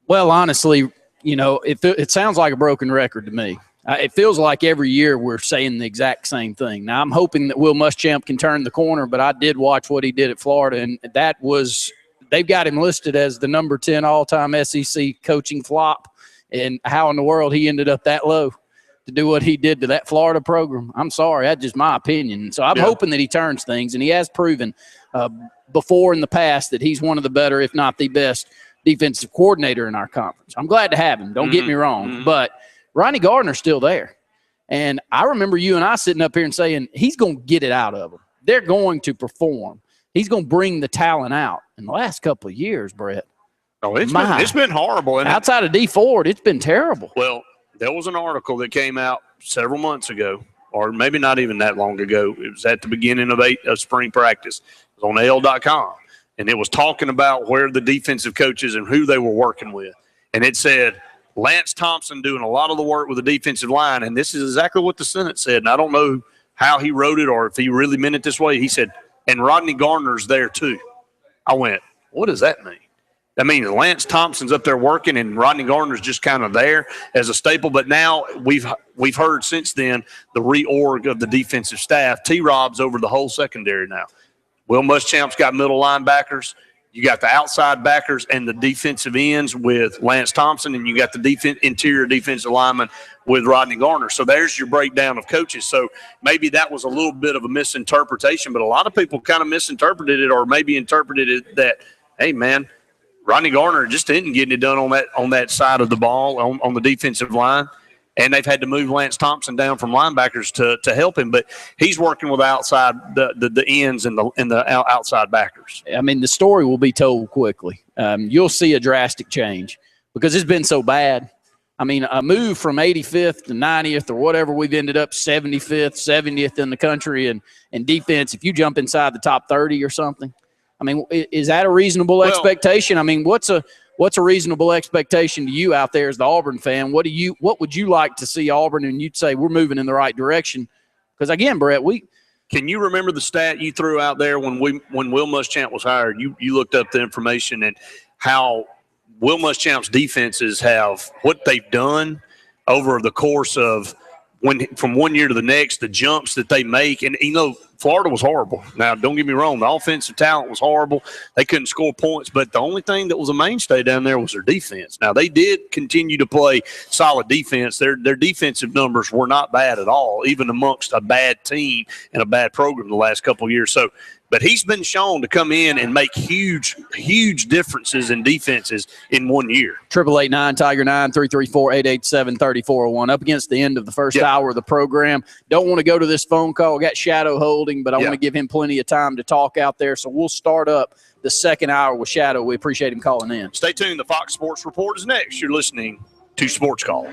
Well, honestly, it sounds like a broken record to me. It feels like every year we're saying the exact same thing. Now, I'm hoping that Will Muschamp can turn the corner, but I did watch what he did at Florida, and they've got him listed as the number 10 all-time SEC coaching flop. And how in the world he ended up that low to do what he did to that Florida program. I'm sorry. That's just my opinion. So I'm hoping that he turns things, and he has proven before in the past that he's one of the better, if not the best, defensive coordinator in our conference. I'm glad to have him. Don't get me wrong. But Ronnie Gardner's still there. And I remember you and I sitting up here and saying he's going to get it out of them. They're going to perform. He's going to bring the talent out. In the last couple of years, Brett, oh, it's been horrible. Outside of D Ford, it's been terrible. Well, there was an article that came out several months ago, or maybe not even that long ago. It was at the beginning of spring practice. It was on AL.com, and it was talking about where the defensive coaches and who they were working with. And it said Lance Thompson doing a lot of the work with the defensive line, and this is exactly what the Senate said. And I don't know how he wrote it or if he really meant it this way. He said, and Rodney Garner's there too. I went, what does that mean? That means Lance Thompson's up there working and Rodney Gardner's just kind of there as a staple. But now we've heard since then the reorg of the defensive staff. T-Rob's over the whole secondary now. Will Muschamp's got middle linebackers. You got the outside backers and the defensive ends with Lance Thompson, and you got the interior defensive lineman with Rodney Garner. So there's your breakdown of coaches. So maybe that was a little bit of a misinterpretation, but a lot of people kind of misinterpreted it, or maybe interpreted it that, hey, man, Rodney Garner just isn't getting it done on that side of the ball on the defensive line. And they've had to move Lance Thompson down from linebackers to help him, but he's working with the ends and the outside backers. I mean, the story will be told quickly. You'll see a drastic change because it's been so bad. I mean, a move from 85th to 90th or whatever, we've ended up 75th, 70th in the country, and defense. If you jump inside the top 30 or something, I mean, is that a reasonable expectation? I mean, what's a reasonable expectation to you out there as the Auburn fan? What would you like to see Auburn, and you'd say we're moving in the right direction? Because again, Brett, can you remember the stat you threw out there when Will Muschamp was hired? You looked up the information and how Will Muschamp's defenses have what they've done over the course of from one year to the next, the jumps that they make. And, Florida was horrible. Now, don't get me wrong. The offensive talent was horrible. They couldn't score points, but the only thing that was a mainstay down there was their defense. Now, they did continue to play solid defense. Their defensive numbers were not bad at all, even amongst a bad team and a bad program the last couple of years. So, but he's been shown to come in and make huge, huge differences in defenses in 1 year. 888-9-Tiger-9-334-887-3401. Up against the end of the first hour of the program. Don't want to go to this phone call. Got Shadow holding, but I want to give him plenty of time to talk out there. So we'll start up the second hour with Shadow. We appreciate him calling in. Stay tuned. The Fox Sports Report is next. You're listening to Sports Call.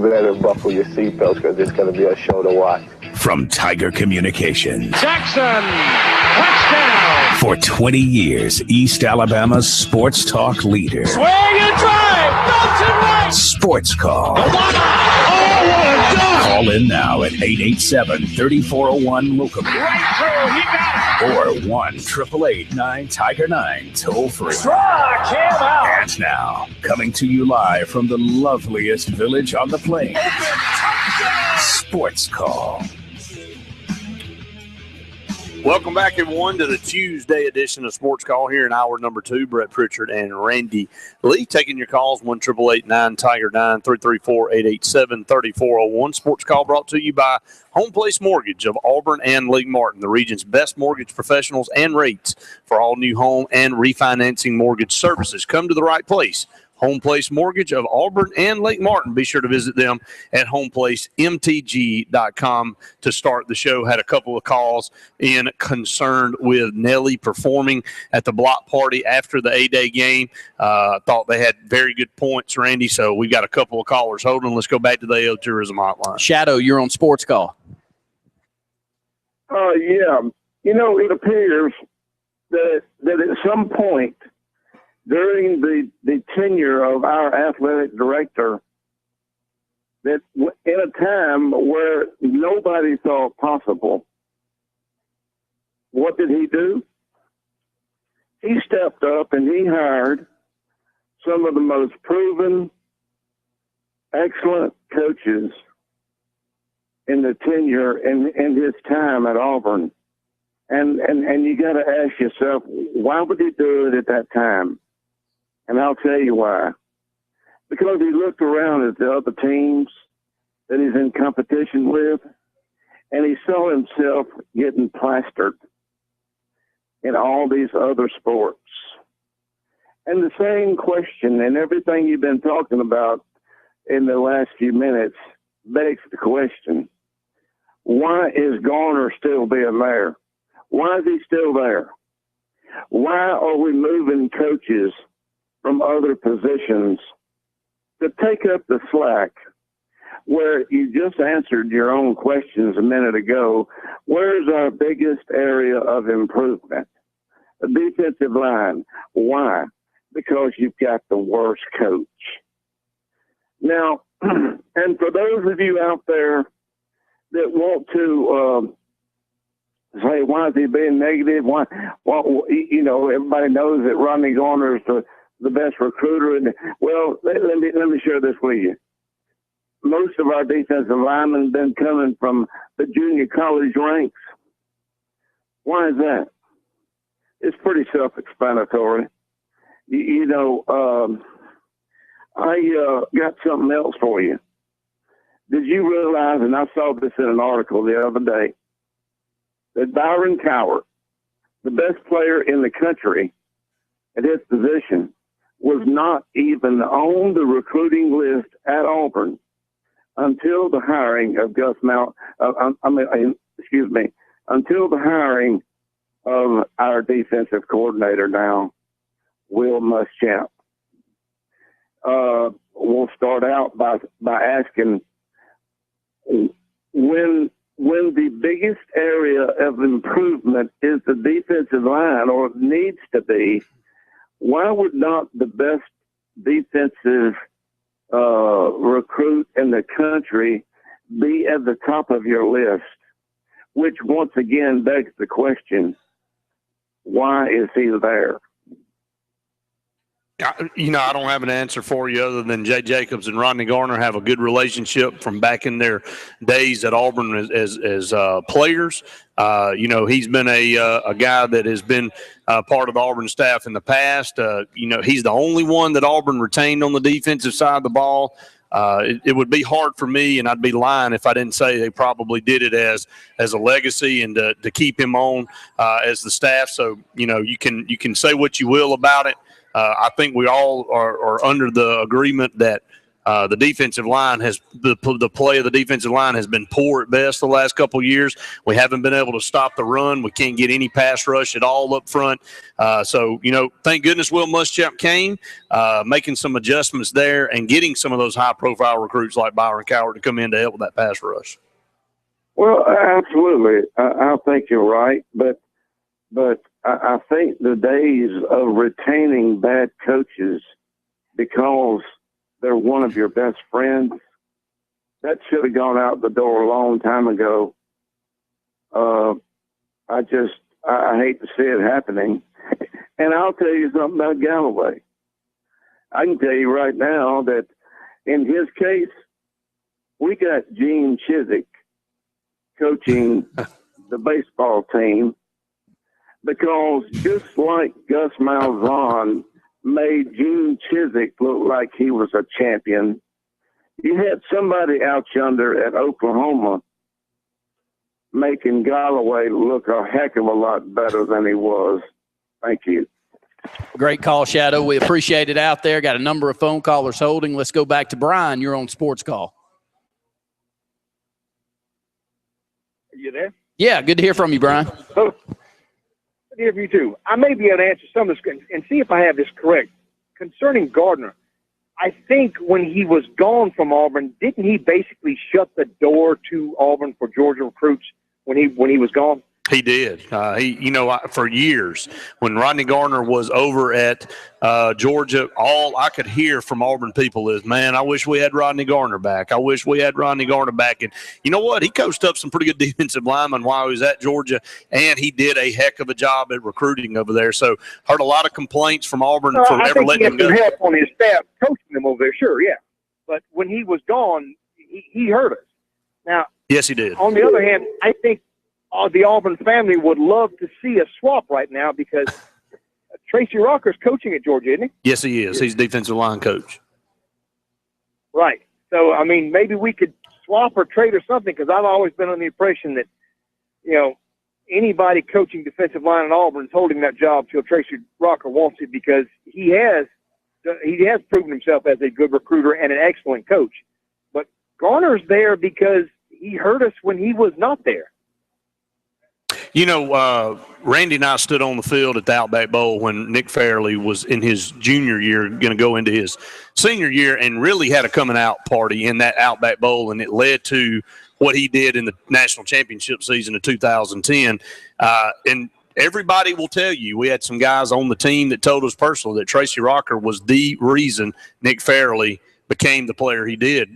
you better buckle your seatbelts because it's going to be a show to watch. From Tiger Communications. Jackson, touchdown. For 20 years, East Alabama's sports talk leader. Swing and drive, Belton right. Sports Call. Oh, what a dunk. Call in now at 887-3401-LOCAL. Right through, he got it. Or 1-888-9-TIGER-9, toll free. Struck him out. And now, coming to you live from the loveliest village on the plains, Sports Call. Welcome back, everyone, to the Tuesday edition of Sports Call here in hour number 2. Brett Pritchard and Randy Lee taking your calls, 1-888-9-TIGER-9, 334-887-3401. Sports Call brought to you by Home Place Mortgage of Auburn and Lake Martin, the region's best mortgage professionals and rates for all new home and refinancing mortgage services. Come to the right place. Home Place Mortgage of Auburn and Lake Martin. Be sure to visit them at homeplacemtg.com to start the show. Had a couple of calls in concerned with Nelly performing at the block party after the A-Day game. Thought they had very good points, Randy, so we've got a couple of callers holding. Let's go back to the AO Tourism Hotline. Shadow, you're on Sports Call. Yeah. You know, it appears that at some point during the tenure of our athletic director, that in a time where nobody thought possible, what did he do? He stepped up and he hired some of the most proven, excellent coaches in the tenure in his time at Auburn. And you got to ask yourself, why would he do it at that time? And I'll tell you why. Because he looked around at the other teams that he's in competition with, and he saw himself getting plastered in all these other sports. And the same question and everything you've been talking about in the last few minutes begs the question, why is Garner still being there? Why is he still there? Why are we moving coaches from other positions to take up the slack where you just answered your own questions a minute ago? Where's our biggest area of improvement? The defensive line. Why? Because you've got the worst coach. Now, and for those of you out there that want to say, why is he being negative? Why, well, you know, everybody knows that Rodney Garner is the best recruiter. And well, let me share this with you. Most of our defensive linemen have been coming from the junior college ranks. Why is that? It's pretty self-explanatory. You know, I got something else for you. Did you realize, and I saw this in an article the other day, that Byron Cowart, the best player in the country at his position, was not even on the recruiting list at Auburn until the hiring of until the hiring of our defensive coordinator now, Will Muschamp. We'll start out by asking, when the biggest area of improvement is the defensive line, or needs to be, why would not the best defensive recruit in the country be at the top of your list? Which once again begs the question, why is he there? You know, I don't have an answer for you other than Jay Jacobs and Rodney Garner have a good relationship from back in their days at Auburn as players. You know, he's been a guy that has been part of the Auburn staff in the past. You know, he's the only one that Auburn retained on the defensive side of the ball. It would be hard for me, and I'd be lying if I didn't say they probably did it as a legacy and to keep him on as the staff. So, you know, you can say what you will about it. I think we all are under the agreement that The defensive line has the play of the defensive line has been poor at best the last couple of years. We haven't been able to stop the run. We can't get any pass rush at all up front. So, thank goodness Will Muschamp came, making some adjustments there and getting some of those high-profile recruits like Byron Cowart to come in to help with that pass rush. Well, absolutely. I think you're right, but I think the days of retaining bad coaches because they're one of your best friends, that should have gone out the door a long time ago. I hate to see it happening. And I'll tell you something about Galloway. I can tell you right now that in his case, we got Gene Chizik coaching the baseball team because just like Gus Malzahn made Gene Chizik look like he was a champion, you had somebody out yonder at Oklahoma making Galloway look a heck of a lot better than he was. Thank you. Great call, Shadow. We appreciate it out there. Got a number of phone callers holding. Let's go back to Brian. You're on Sports Call. You there? Yeah, good to hear from you, Brian. Oh, good to hear from you, too. I may be able to answer some of this and see if I have this correct. Concerning Gardner, I think when he was gone from Auburn, didn't he basically shut the door to Auburn for Georgia recruits when he was gone? He did. For years, when Rodney Gardner was over at Georgia, all I could hear from Auburn people is, man, I wish we had Rodney Gardner back. I wish we had Rodney Gardner back. And you know what? He coached up some pretty good defensive linemen while he was at Georgia, and he did a heck of a job at recruiting over there. So heard a lot of complaints from Auburn for never letting him go. I think he had some help on his staff coaching them over there, sure, yeah. But when he was gone, he hurt us. Now, yes, he did. On the other hand, I think the Auburn family would love to see a swap right now because Tracy Rocker's coaching at Georgia, isn't he? Yes, he is. He's defensive line coach. Right. So, I mean, maybe we could swap or trade or something because I've always been on the impression that, anybody coaching defensive line at Auburn is holding that job till Tracy Rocker wants it because he has proven himself as a good recruiter and an excellent coach. But Garner's there because he hurt us when he was not there. Randy and I stood on the field at the Outback Bowl when Nick Fairley was in his junior year, going to go into his senior year, and really had a coming out party in that Outback Bowl, and it led to what he did in the national championship season of 2010. And everybody will tell you, we had some guys on the team that told us personally that Tracy Rocker was the reason Nick Fairley became the player he did.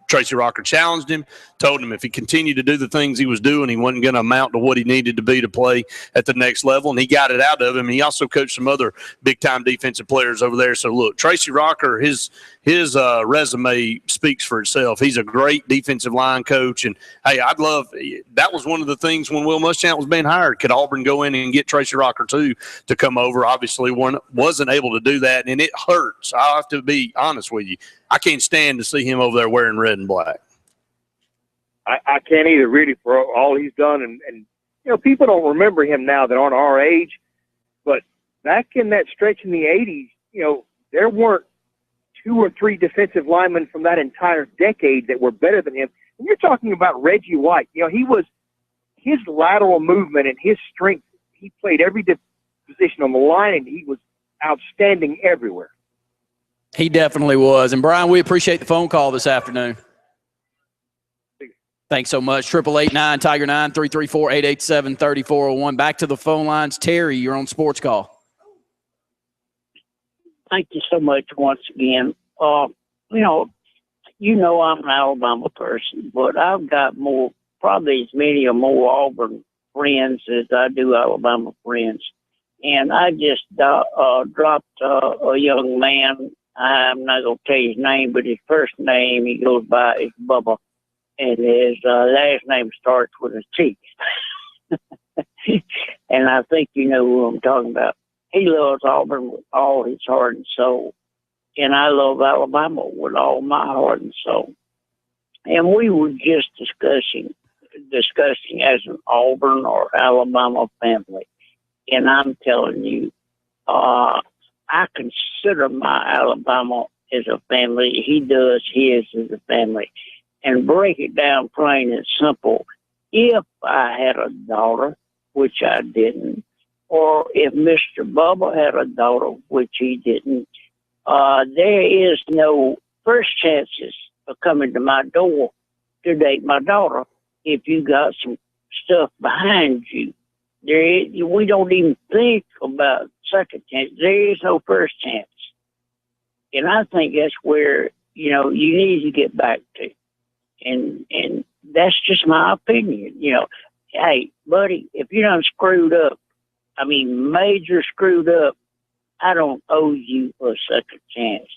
Tracy Rocker challenged him, told him if he continued to do the things he was doing, he wasn't going to amount to what he needed to be to play at the next level, and he got it out of him. He also coached some other big-time defensive players over there. So, look, Tracy Rocker, his resume speaks for itself. He's a great defensive line coach, and, hey, that was one of the things when Will Muschamp was being hired. Could Auburn go in and get Tracy Rocker, too, to come over? Obviously, one wasn't able to do that, and it hurts. I'll have to be honest with you. I can't stand to see him over there wearing red and black. I can't either, really, for all he's done. And people don't remember him now that aren't our age. But back in that stretch in the 80s, there weren't 2 or 3 defensive linemen from that entire decade that were better than him. And you're talking about Reggie White. His lateral movement and his strength, he played every position on the line, and he was outstanding everywhere. He definitely was. And, Brian, we appreciate the phone call this afternoon. Thanks so much. 888-9-TIGER-9, 334-887-3401. Back to the phone lines. Terry, you're on Sports Call. Thank you so much once again. I'm an Alabama person, but I've got probably as many or more Auburn friends as I do Alabama friends. And I just dropped a young man. I'm not going to tell you his name, but his first name he goes by is Bubba. And his last name starts with a T. And I think you know who I'm talking about. He loves Auburn with all his heart and soul. And I love Alabama with all my heart and soul. And we were just discussing as an Auburn or Alabama family. And I'm telling you, I consider my Alabama as a family. He does his as a family. And break it down plain and simple. If I had a daughter, which I didn't, or if Mr. Bubba had a daughter, which he didn't, there is no first chances of coming to my door to date my daughter if you got some stuff behind you. We don't even think about second chance. There is no first chance. And I think that's where, you need to get back to. And that's just my opinion. Hey, buddy, if you done screwed up, major screwed up, I don't owe you a second chance.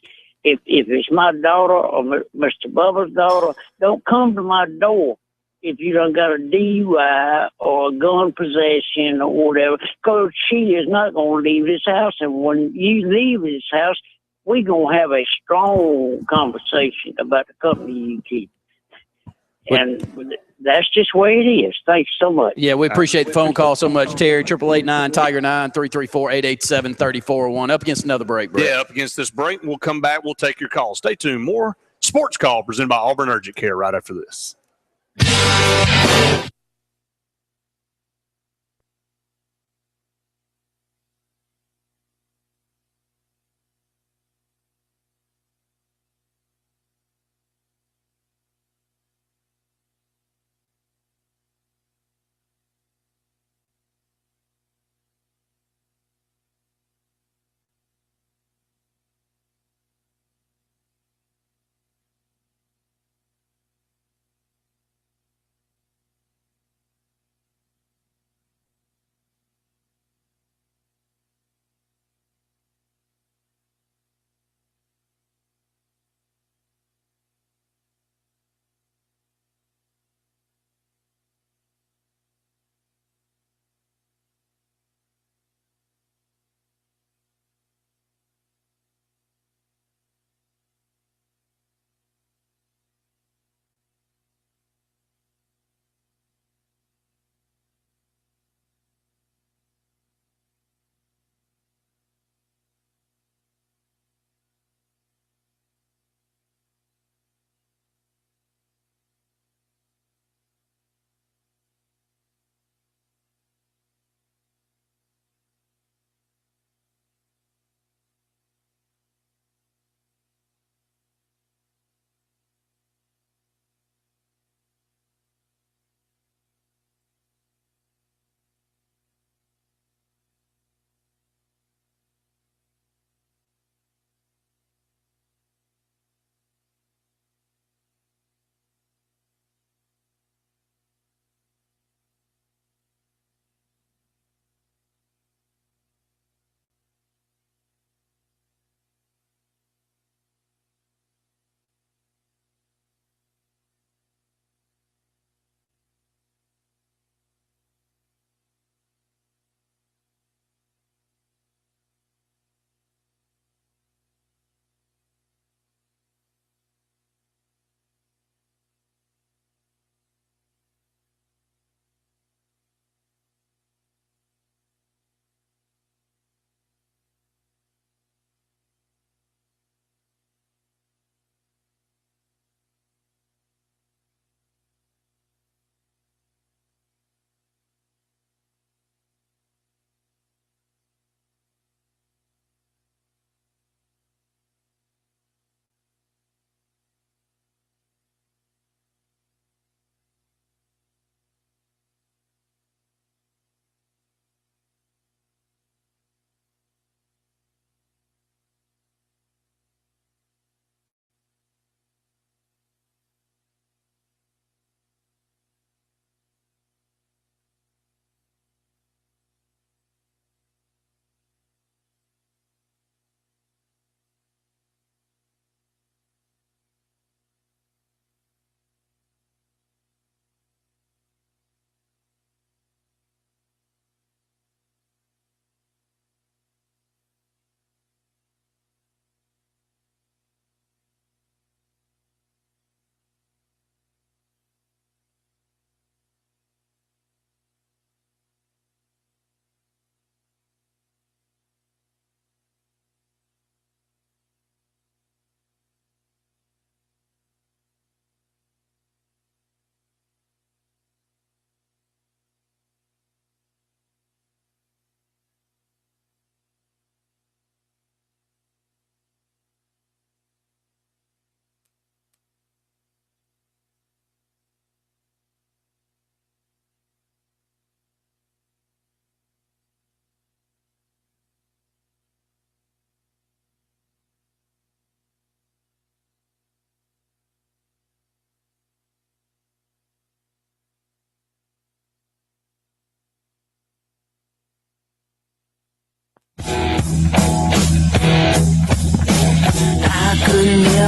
If it's my daughter or Mr. Bubba's daughter, don't come to my door if you done got a DUI or a gun possession or whatever, because she is not going to leave this house. And when you leave this house, we're going to have a strong conversation about the company you keep. And that's just the way it is. Thanks so much. Yeah, we appreciate the phone call so much, Terry. 888-9-TIGER 9-334-887-3401. Up against another break, Brett. Yeah, up against this break. We'll come back. We'll take your call. Stay tuned. More Sports Call presented by Auburn Urgent Care right after this.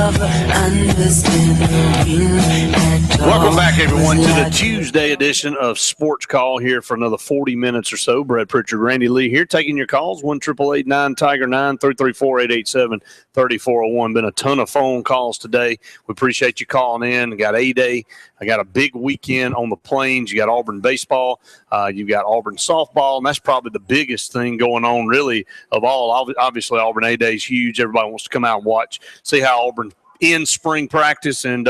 Welcome back, everyone, to the Tuesday edition of Sports Call here for another 40 minutes or so. Brett Pritchard, Randy Lee here, taking your calls, 1-888-9-TIGER-9, 334-887-3401. Been a ton of phone calls today. We appreciate you calling in. I got A-Day. I got a big weekend on the Plains. You got Auburn baseball. You've got Auburn softball, and that's probably the biggest thing going on, really, of all. Obviously, Auburn A-Day is huge. Everybody wants to come out and watch, see how Auburn in spring practice and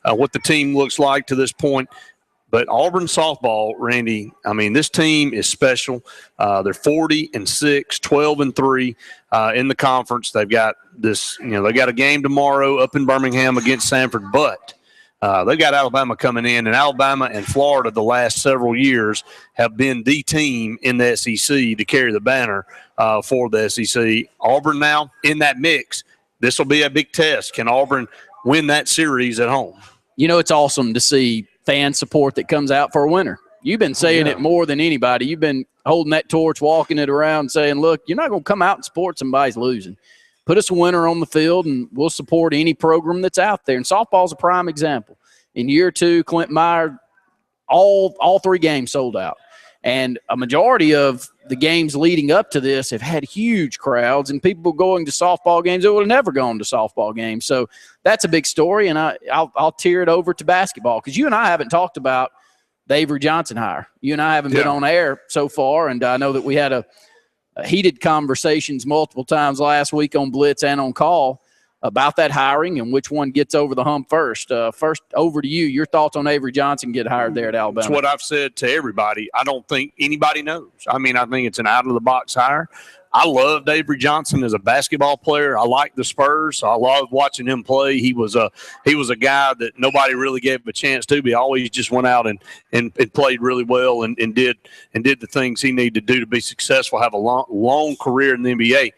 what the team looks like to this point. But Auburn softball, Randy, I mean, this team is special. They're 40-6, 12-3 in the conference. They've got this, they got a game tomorrow up in Birmingham against Sanford, but they've got Alabama coming in, and Alabama and Florida the last several years have been the team in the SEC to carry the banner for the SEC. Auburn now in that mix. This will be a big test. Can Auburn win that series at home? It's awesome to see fan support that comes out for a winner. You've been saying it more than anybody. You've been holding that torch, walking it around, saying, look, you're not going to come out and support somebody's losing. Put us a winner on the field, and we'll support any program that's out there. And softball's a prime example. In year two, Clint Meyer, all 3 games sold out. And a majority of the games leading up to this have had huge crowds and people going to softball games that would have never gone to softball games. So that's a big story, and I'll tear it over to basketball because you and I haven't talked about the Avery Johnson hire. You and I haven't been on air so far, and I know that we had a heated conversations multiple times last week on Blitz and on Call about that hiring and which one gets over the hump first. First, over to you. Your thoughts on Avery Johnson get hired there at Alabama? It's what I've said to everybody. I don't think anybody knows. I mean, I think it's an out-of-the-box hire. I loved Avery Johnson as a basketball player. I liked the Spurs. So I loved watching him play. He was a guy that nobody really gave a chance to, but he always just went out and played really well and did the things he needed to do to be successful, have a long career in the NBA.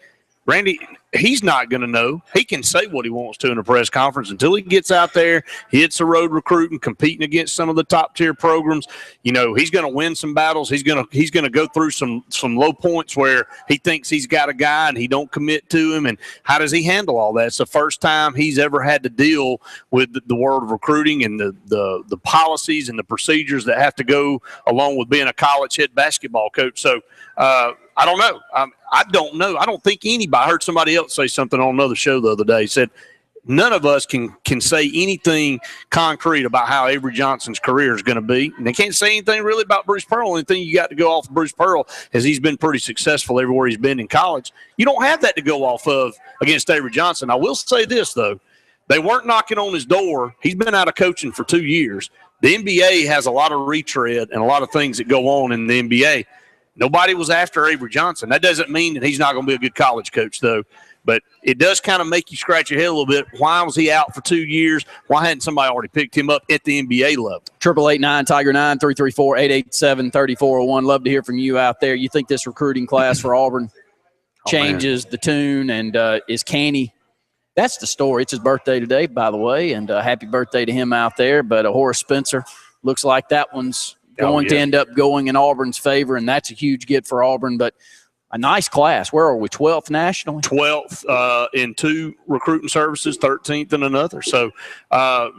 Randy, he's not going to know. He can say what he wants to in a press conference until he gets out there, hits the road recruiting, competing against some of the top tier programs. He's going to win some battles. He's going to go through some low points where he thinks he's got a guy and he don't commit to him. And how does he handle all that? It's the first time he's ever had to deal with the world of recruiting and the policies and the procedures that have to go along with being a college head basketball coach. So I don't know. I don't know. I don't think anybody. I heard somebody else say something on another show the other day. Said none of us can say anything concrete about how Avery Johnson's career is going to be. And they can't say anything really about Bruce Pearl. Anything you got to go off of Bruce Pearl is he's been pretty successful everywhere he's been in college. You don't have that to go off of against Avery Johnson. I will say this, though. They weren't knocking on his door. He's been out of coaching for 2 years. The NBA has a lot of retread and a lot of things that go on in the NBA. Nobody was after Avery Johnson. That doesn't mean that he's not going to be a good college coach, though. But it does kind of make you scratch your head a little bit. Why was he out for 2 years? Why hadn't somebody already picked him up at the NBA level? 888-9-TIGER-9, 334-887-3401. Love to hear from you out there. You think this recruiting class for Auburn changes the tune and is canny? That's the story. It's his birthday today, by the way, and happy birthday to him out there. But Horace Spencer, looks like that one's going to end up going in Auburn's favor, and that's a huge get for Auburn. But a nice class. Where are we, 12th nationally? 12th in 2 recruiting services, 13th in another. So I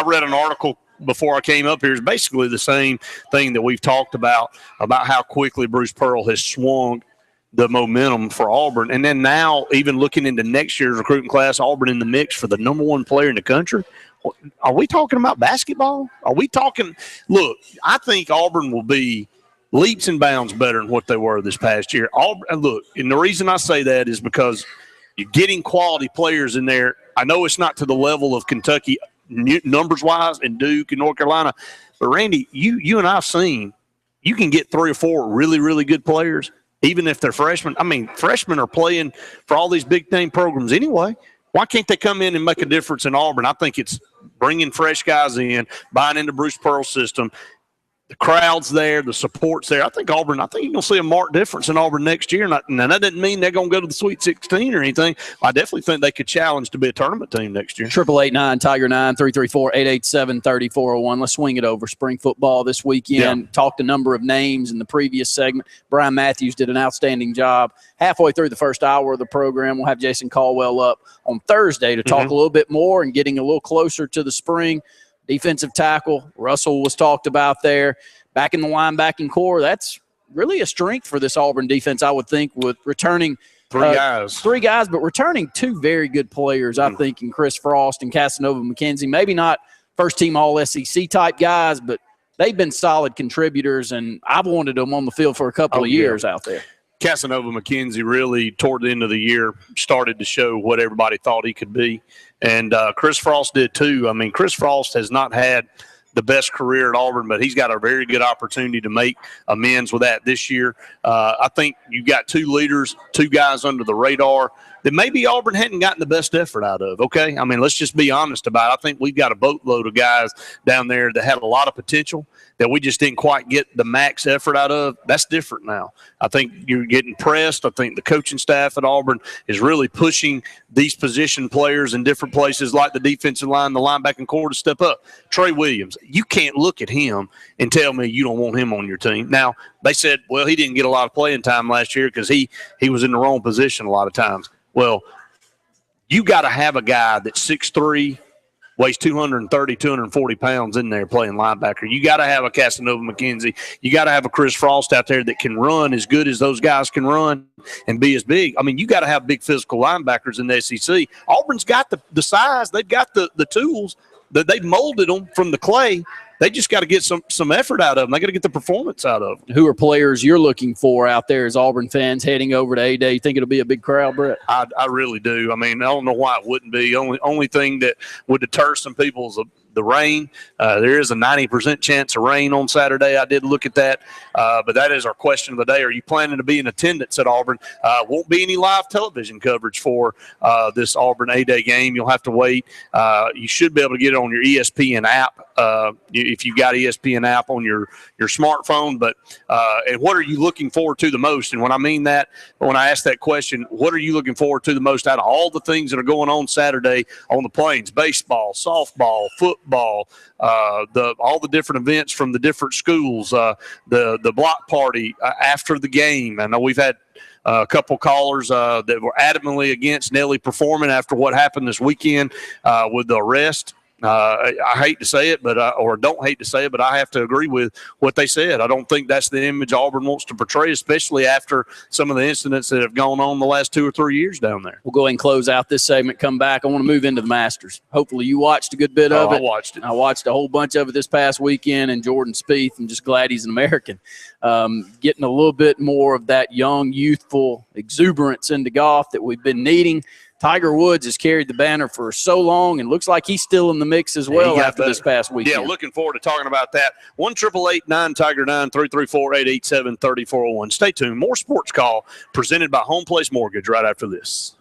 read an article before I came up here. It's basically the same thing that we've talked about how quickly Bruce Pearl has swung the momentum for Auburn. And then now, even looking into next year's recruiting class, Auburn in the mix for the number 1 player in the country. Are we talking about basketball? Are we talking – look, I think Auburn will be leaps and bounds better than what they were this past year. Look, and the reason I say that is because you're getting quality players in there. I know it's not to the level of Kentucky numbers-wise and Duke and North Carolina, but, Randy, you and I have seen you can get 3 or 4 really, really good players, even if they're freshmen. I mean, freshmen are playing for all these big-name programs anyway. Why can't they come in and make a difference in Auburn? I think it's bringing fresh guys in, buying into Bruce Pearl's system. the crowd's there, the support's there. I think you're going to see a marked difference in Auburn next year. Now, that doesn't mean they're going to go to the Sweet 16 or anything. I definitely think they could challenge to be a tournament team next year. 888-9 Tiger 9 334-887-3401. Let's swing it over. Spring football this weekend. Yeah. Talked a number of names in the previous segment. Brian Matthews did an outstanding job. Halfway through the first hour of the program, we'll have Jason Caldwell up on Thursday to talk a little bit more and getting a little closer to the spring. Defensive tackle, Russell was talked about there. Back in the linebacking core, that's really a strength for this Auburn defense, I would think, with returning three guys, but returning two very good players, I think, in Chris Frost and Casanova McKenzie. Maybe not first-team All-SEC type guys, but they've been solid contributors, and I've wanted them on the field for a couple of years out there. Casanova McKenzie really, toward the end of the year, started to show what everybody thought he could be. And Chris Frost did too. I mean, Chris Frost has not had the best career at Auburn, but he's got a very good opportunity to make amends with that this year. I think you got two leaders, two guys under the radar that maybe Auburn hadn't gotten the best effort out of, okay? I mean, let's just be honest about it. I think we've got a boatload of guys down there that had a lot of potential that we just didn't quite get the max effort out of. That's different now. I think you're getting pressed. I think the coaching staff at Auburn is really pushing these position players in different places like the defensive line, the linebacking core to step up. Trey Williams, you can't look at him and tell me you don't want him on your team. Now, they said, well, he didn't get a lot of playing time last year because he was in the wrong position a lot of times. Well, you got to have a guy that's 6'3", weighs 230, 240 pounds in there playing linebacker. You got to have a Casanova McKenzie. You got to have a Chris Frost out there that can run as good as those guys can run and be as big. I mean, you got to have big physical linebackers in the SEC. Auburn's got the size. They've got the tools. They've molded them from the clay. They just got to get some effort out of them. They got to get the performance out of them. Who are players you're looking for out there as Auburn fans heading over to A-Day? You think it'll be a big crowd, Brett? I really do. I mean, I don't know why it wouldn't be. Only thing that would deter some people is the rain. There is a 90% chance of rain on Saturday. I did look at that, but that is our question of the day. Are you planning to be in attendance at Auburn? Won't be any live television coverage for this Auburn A-Day game. You'll have to wait. You should be able to get it on your ESPN app if you've got ESPN app on your smartphone. But and what are you looking forward to the most? And when I mean that, when I ask that question, what are you looking forward to the most out of all the things that are going on Saturday on the Plains? Baseball, softball, football, all the different events from the different schools, the block party after the game. I know we've had a couple callers that were adamantly against Nelly performing after what happened this weekend with the arrest. I hate to say it, or don't hate to say it, but I have to agree with what they said. I don't think that's the image Auburn wants to portray, especially after some of the incidents that have gone on the last 2 or 3 years down there. We'll go ahead and close out this segment, come back. I want to move into the Masters. Hopefully you watched a good bit of it. I watched it. I watched a whole bunch of it this past weekend, and Jordan Spieth, I'm just glad he's an American. Getting a little bit more of that young, youthful exuberance into golf that we've been needing. Tiger Woods has carried the banner for so long and looks like he's still in the mix as well after this past weekend. Yeah, looking forward to talking about that. 1-888-9-TIGER 9 334-887-3401. Stay tuned. More Sports Call presented by Home Place Mortgage right after this.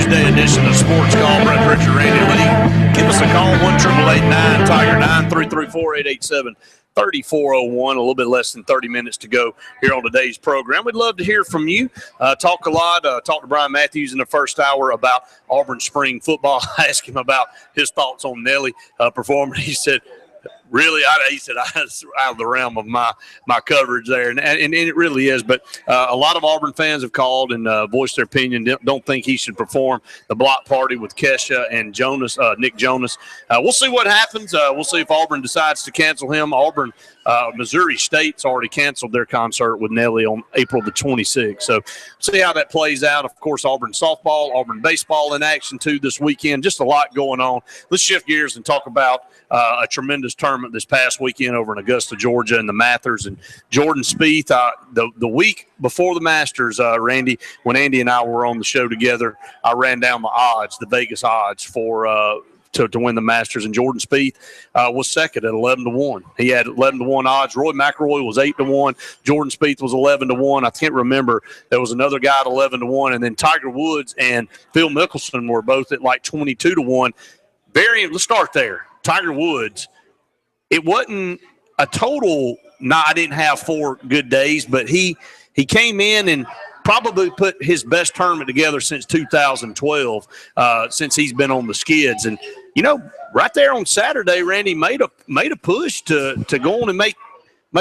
Tuesday edition of Sports Call. Brett Pritchard, Randy Lee. Give us a call, 1-888-9-TIGER, 933-488-7-3401. A little bit less than 30 minutes to go here on today's program. We'd love to hear from you. Talk a lot. Talked to Brian Matthews in the first hour about Auburn spring football. I asked him about his thoughts on Nelly performing. He said, really, he said, I was out of the realm of my coverage there. And it really is. But a lot of Auburn fans have called and voiced their opinion. Don't think he should perform the block party with Kesha and Nick Jonas. We'll see what happens. We'll see if Auburn decides to cancel him. Missouri State's already canceled their concert with Nelly on April the 26th. So see how that plays out. Of course, Auburn softball, Auburn baseball in action too this weekend. Just a lot going on. Let's shift gears and talk about a tremendous tournament this past weekend over in Augusta, Georgia, and the Mathers and Jordan Spieth. The week before the Masters, Randy, when Andy and I were on the show together, I ran down the odds, the Vegas odds for to win the Masters, and Jordan Spieth was second at 11-1. He had 11-1 odds. Roy McIlroy was 8-1. Jordan Spieth was 11-1. I can't remember. There was another guy at 11-1, and then Tiger Woods and Phil Mickelson were both at like 22-1. Let's start there. Tiger Woods. It wasn't a total. I didn't have 4 good days, but he came in and probably put his best tournament together since 2012, since he's been on the skids. And right there on Saturday, Randy made a push to go on and make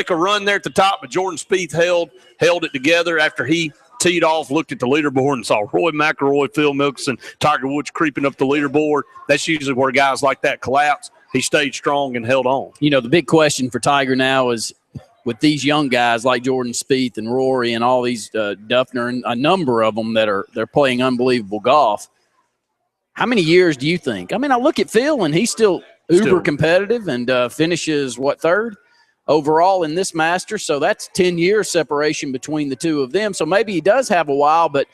a run there at the top. But Jordan Spieth held it together after he teed off, looked at the leaderboard, and saw Roy McIlroy, Phil Mickelson, Tiger Woods creeping up the leaderboard. That's usually where guys like that collapse. He stayed strong and held on. The big question for Tiger now is, with these young guys like Jordan Spieth and Rory and all these Duffner and a number of them they're playing unbelievable golf, how many years do you think? I mean, I look at Phil, and he's still uber competitive and finishes, third overall in this Masters. So that's 10 years separation between the two of them. So maybe he does have a while, but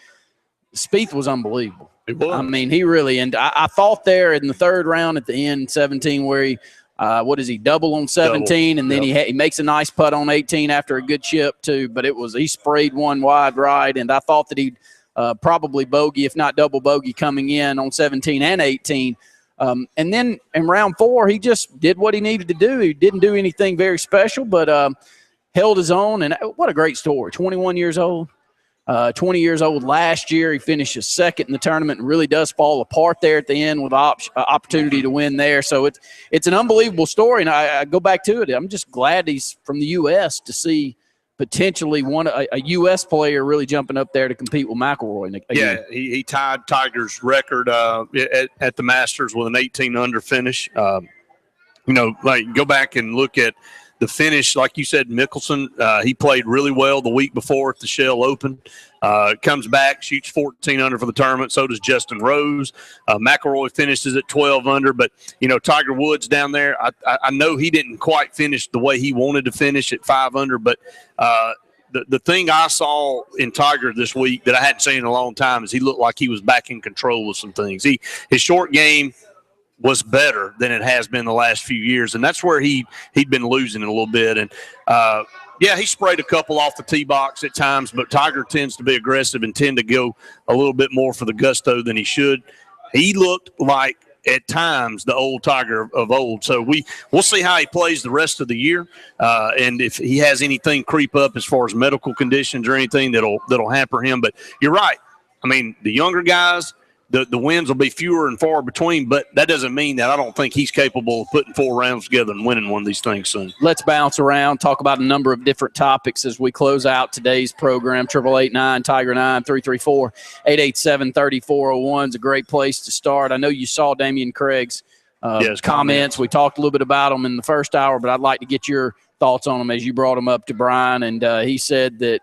Spieth was unbelievable. I mean, he really – and I thought there in the third round at the end, 17, where he double on 17, and then he makes a nice putt on 18 after a good chip too. But he sprayed one wide right, and I thought that he'd probably bogey, if not double bogey, coming in on 17 and 18. And then in round 4, he just did what he needed to do. He didn't do anything very special, but held his own. And what a great story. 21 years old. 20 years old last year. He finishes second in the tournament and really does fall apart there at the end with opportunity to win there. So it's an unbelievable story, and I go back to it. I'm just glad he's from the U.S. to see potentially a U.S. player really jumping up there to compete with McIlroy again. Yeah, he tied Tiger's record at the Masters with an 18-under finish. Go back and look at the finish, like you said, Mickelson, he played really well the week before at the Shell Open. Comes back, shoots 14 under for the tournament. So does Justin Rose. McIlroy finishes at 12 under. But, Tiger Woods down there, I know he didn't quite finish the way he wanted to finish at 5 under. But the thing I saw in Tiger this week that I hadn't seen in a long time is he looked like he was back in control of some things. His short game was better than it has been the last few years, and that's where he'd been losing it a little bit. And he sprayed a couple off the tee box at times, but Tiger tends to be aggressive and tend to go a little bit more for the gusto than he should. He looked like at times the old Tiger of old. So we'll see how he plays the rest of the year, and if he has anything creep up as far as medical conditions or anything that'll hamper him. But you're right. I mean, the younger guys, the wins will be fewer and far between, but that doesn't mean that I don't think he's capable of putting 4 rounds together and winning one of these things soon. Let's bounce around, talk about a number of different topics as we close out today's program. 888-9-TIGER-9, 334-887-3401 is a great place to start. I know you saw Damian Craig's comments. We talked a little bit about them in the first hour, but I'd like to get your thoughts on them as you brought them up to Brian. And he said that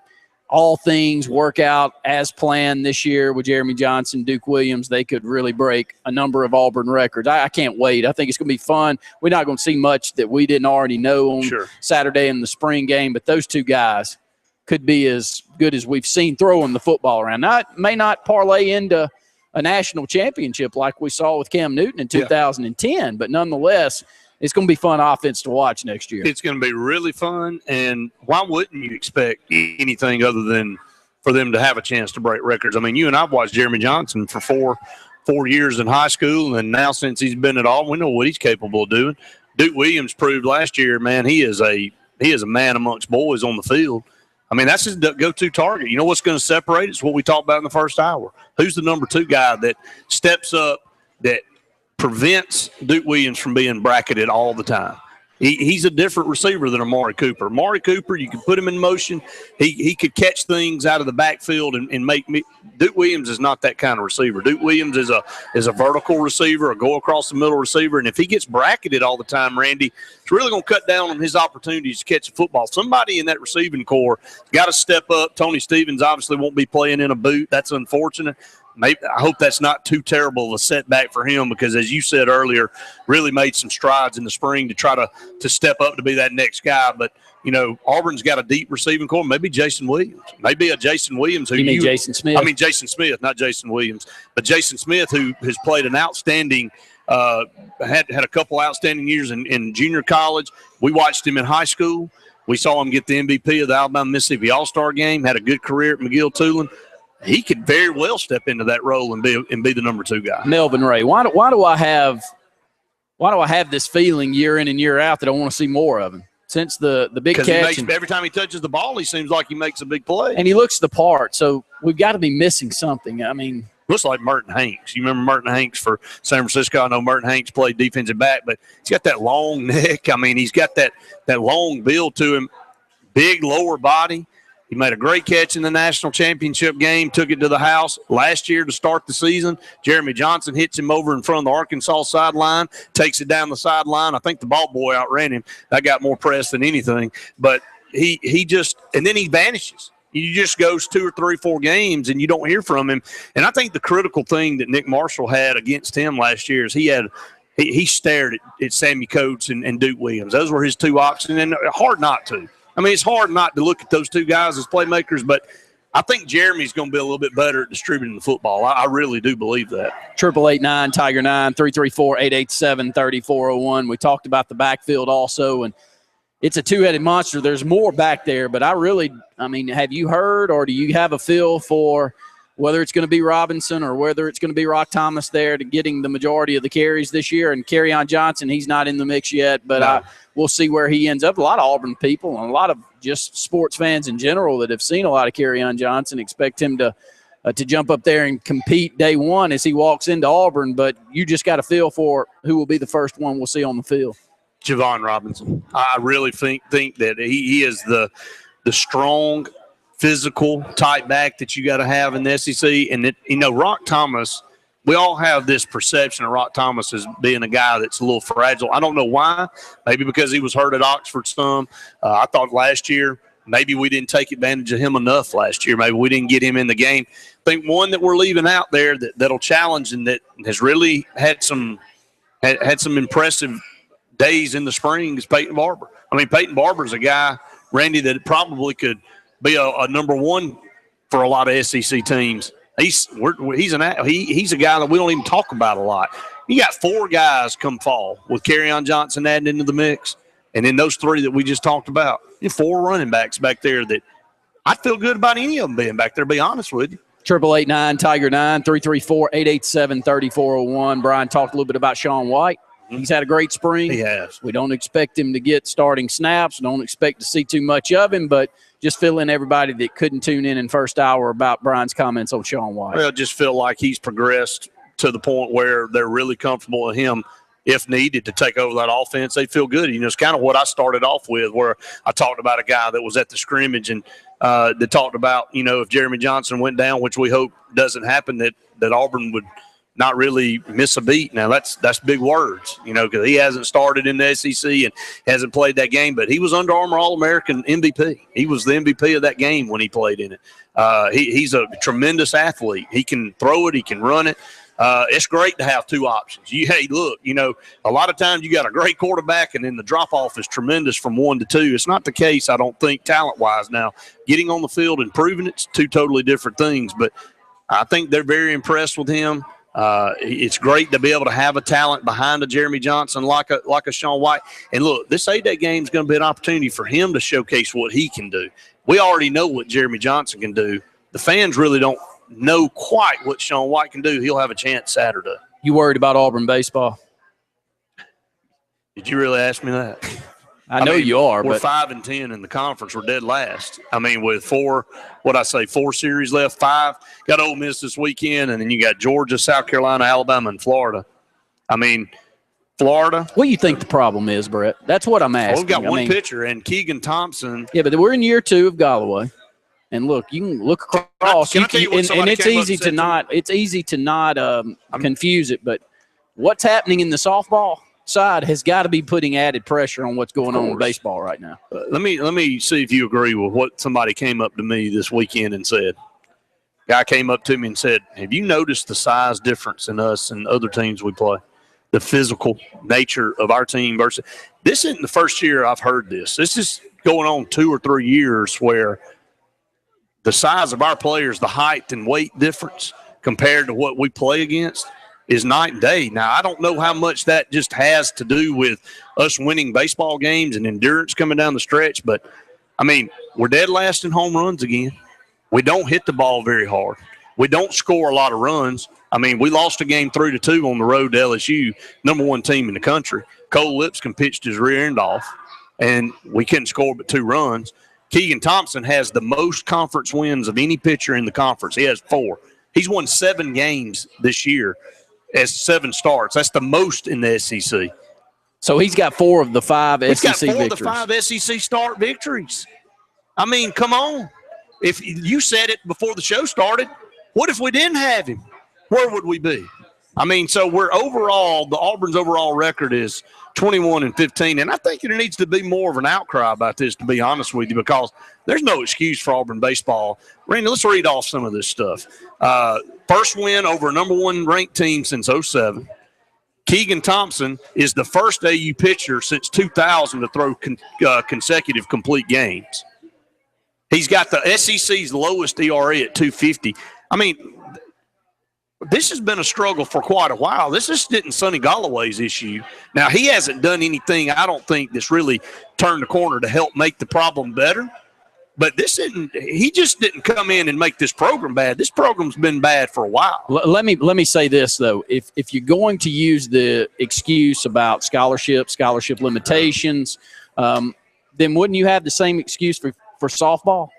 all things work out as planned this year with Jeremy Johnson, Duke Williams, they could really break a number of Auburn records. I can't wait. I think it's going to be fun. We're not going to see much that we didn't already know on Saturday in the spring game, but those two guys could be as good as we've seen throwing the football around. Now, it may not parlay into a national championship like we saw with Cam Newton in 2010, but nonetheless, it's going to be fun offense to watch next year. It's going to be really fun, and why wouldn't you expect anything other than for them to have a chance to break records. I mean, you and I've watched Jeremy Johnson for four years in high school, and now since he's been at Auburn, we know what he's capable of doing. Duke Williams proved last year, man, he is a man amongst boys on the field. I mean, that's his go-to target. You know what's going to separate it? It's what we talked about in the first hour. Who's the number 2 guy that steps up, that prevents Duke Williams from being bracketed all the time? He's a different receiver than Amari Cooper. Amari Cooper, you can put him in motion. He could catch things out of the backfield and make me. Duke Williams is not that kind of receiver. Duke Williams is a vertical receiver, a go across the middle receiver, and if he gets bracketed all the time, Randy, it's really going to cut down on his opportunities to catch a football. Somebody in that receiving core got to step up. Tony Stevens obviously won't be playing in a boot. That's unfortunate. I hope that's not too terrible of a setback for him because, as you said earlier, really made some strides in the spring to try to step up to be that next guy. But, you know, Auburn's got a deep receiving core.Maybe Jason Williams. Maybe a Jason Williams. You mean Jason Smith? I mean Jason Smith, not Jason Williams. But Jason Smith, who has played an outstanding had a couple outstanding years in junior college. We watched him in high school. We saw him get the MVP of the Alabama-Mississippi All-Star game, had a good career at McGill-Toolen. He could very well step into that role and be the number 2 guy. Melvin Ray, why do I have this feeling year in and year out that I want to see more of him? Since the big catch, every time he touches the ball, he seems like he makes a big play, and he looks the part. So we've got to be missing something. I mean, looks like Merton Hanks. You remember Merton Hanks for San Francisco? I know Merton Hanks played defensive back, but he's got that long neck. I mean, he's got that long build to him, big lower body. He made a great catch in the national championship game, took it to the house. Last year to start the season, Jeremy Johnson hits him over in front of the Arkansas sideline, takes it down the sideline. I think the ball boy outran him. That got more press than anything. But he just – and then he vanishes. He just goes 2 or 3, 4 games, and you don't hear from him. And I think the critical thing that Nick Marshall had against him last year is he stared at Sammy Coates and Duke Williams. Those were his 2 options, and hard not to. I mean, it's hard not to look at those 2 guys as playmakers, but I think Jeremy's going to be a little bit better at distributing the football. I really do believe that. 888-9 Tiger 9 334-887-3401. We talked about the backfield also, and it's a 2-headed monster. There's more back there, but have you heard or do you have a feel for whether it's going to be Robinson or whether it's going to be Rock Thomas there to getting the majority of the carries this year? And Kerryon Johnson, he's not in the mix yet, but we'll see where he ends up. A lot of Auburn people and a lot of just sports fans in general that have seen a lot of Kerryon Johnson expect him to jump up there and compete day one as he walks into Auburn, but you just got a feel for who will be the first one we'll see on the field. Javon Robinson. I really think that he is the strong, physical type back that you got to have in the SEC. And Rock Thomas, we all have this perception of Rock Thomas as being a guy that's a little fragile. I don't know why. Maybe because he was hurt at Oxford some. I thought last year maybe we didn't take advantage of him enough last year. Maybe we didn't get him in the game. I think one that we're leaving out there that'll challenge and that has really had some impressive days in the spring is Peyton Barber. I mean, Peyton Barber's a guy, Randy, that probably could be a number 1 for a lot of SEC teams. He's a guy that we don't even talk about a lot. You got 4 guys come fall with Kerryon Johnson adding into the mix, and then those 3 that we just talked about. 4 running backs back there that I'd feel good about any of them being back there, to be honest with you. 888-9 Tiger 9 334-887-3401. Brian talked a little bit about Sean White. He's had a great spring. He has. We don't expect him to get starting snaps. We don't expect to see too much of him, but just fill in everybody that couldn't tune in first hour about Brian's comments on Sean White. Well, just feel like he's progressed to the point where they're really comfortable with him, if needed, to take over that offense. They feel good. It's kind of what I started off with, where I talked about a guy that was at the scrimmage and that talked about, if Jeremy Johnson went down, which we hope doesn't happen, that Auburn would not really miss a beat. Now, that's big words, because he hasn't started in the SEC and hasn't played that game, but he was Under Armour All-American MVP. He was the MVP of that game when he played in it. He's a tremendous athlete. He can throw it. He can run it. It's great to have 2 options. A lot of times you got a great quarterback and then the drop-off is tremendous from 1 to 2. It's not the case, I don't think, talent-wise. Now, getting on the field and proving it's 2 totally different things, but I think they're very impressed with him. It's great to be able to have a talent behind a Jeremy Johnson like a Sean White. And look, this 8-day game is going to be an opportunity for him to showcase what he can do. We already know what Jeremy Johnson can do. the fans really don't know quite what Sean White can do. He'll have a chance Saturday. You worried about Auburn baseball? Did you really ask me that? I mean, you are. We're but 5-10 in the conference. We're dead last. I mean, with four series left, 5. Got Ole Miss this weekend, and then you got Georgia, South Carolina, Alabama, and Florida. I mean, Florida. What do you think the problem is, Brett? That's what I'm asking. Well, we've got one pitcher, and Keegan Thompson. Yeah, but we're in year 2 of Galloway. And look, you can look across. Can I tell you what and it's easy to not. It's easy to not confuse it. But what's happening in the softball side has got to be putting added pressure on what's going on in baseball right now. Let me see if you agree with what somebody came up to me this weekend and said. Guy came up to me and said, "Have you noticed the size difference in us and other teams we play? The physical nature of our team versus." This isn't the first year I've heard this. This is going on 2 or 3 years where the size of our players, the height and weight difference compared to what we play against is night and day. Now, I don't know how much that just has to do with us winning baseball games and endurance coming down the stretch, but, I mean, we're dead last in home runs again. We don't hit the ball very hard. We don't score a lot of runs. I mean, we lost a game 3-2 on the road to LSU, number 1 team in the country. Cole Lipscomb pitched his rear end off, and we couldn't score but 2 runs. Keegan Thompson has the most conference wins of any pitcher in the conference. He has 4. He's won 7 games this year as 7 starts. That's the most in the SEC. So he's got 4 of the 5 SEC victories. He's got 4 of the 5 SEC start victories. I mean, come on. If you said it before the show started, what if we didn't have him? Where would we be? I mean, so we're overall, the Auburn's overall record is 21-15, and I think there needs to be more of an outcry about this, to be honest with you, because there's no excuse for Auburn baseball. Randy, let's read off some of this stuff. First win over a number 1 ranked team since 2007. Keegan Thompson is the first AU pitcher since 2000 to throw consecutive complete games. He's got the SEC's lowest ERA at 2.50. I mean, this has been a struggle for quite a while. This isn't Sonny Galloway's issue. Now, he hasn't done anything, I don't think, that's really turned the corner to help make the problem better. But he just didn't come in and make this program bad. This program's been bad for a while. Let me say this, though. If you're going to use the excuse about scholarship limitations, then wouldn't you have the same excuse for softball?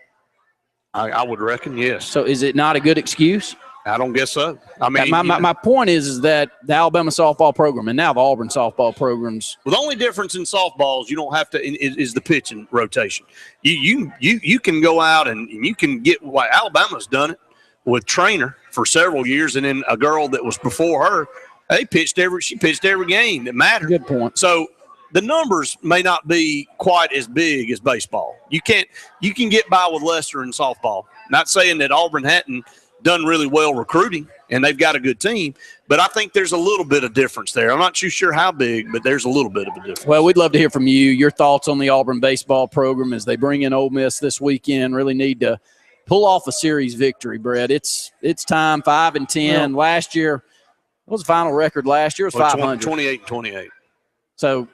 I would reckon, yes. So is it not a good excuse? I don't guess so. I mean, my point is that the Alabama softball program and now the Auburn softball programs. Well, the only difference in softballs you don't have to is the pitching rotation. You can go out and you can get – Alabama's done it with Trainer for several years, and then a girl that was before her, she pitched every game that mattered. Good point. So the numbers may not be quite as big as baseball. You can get by with lesser in softball. Not saying that Auburn hadn't done really well recruiting, and they've got a good team, but I think there's a little bit of difference there. I'm not too sure how big, but there's a little bit of a difference. Well, we'd love to hear from you. Your thoughts on the Auburn baseball program as they bring in Ole Miss this weekend. Really need to pull off a series victory, Brett. It's time, 5-10. Last year, what was the final record last year? It was 500. 28-28. So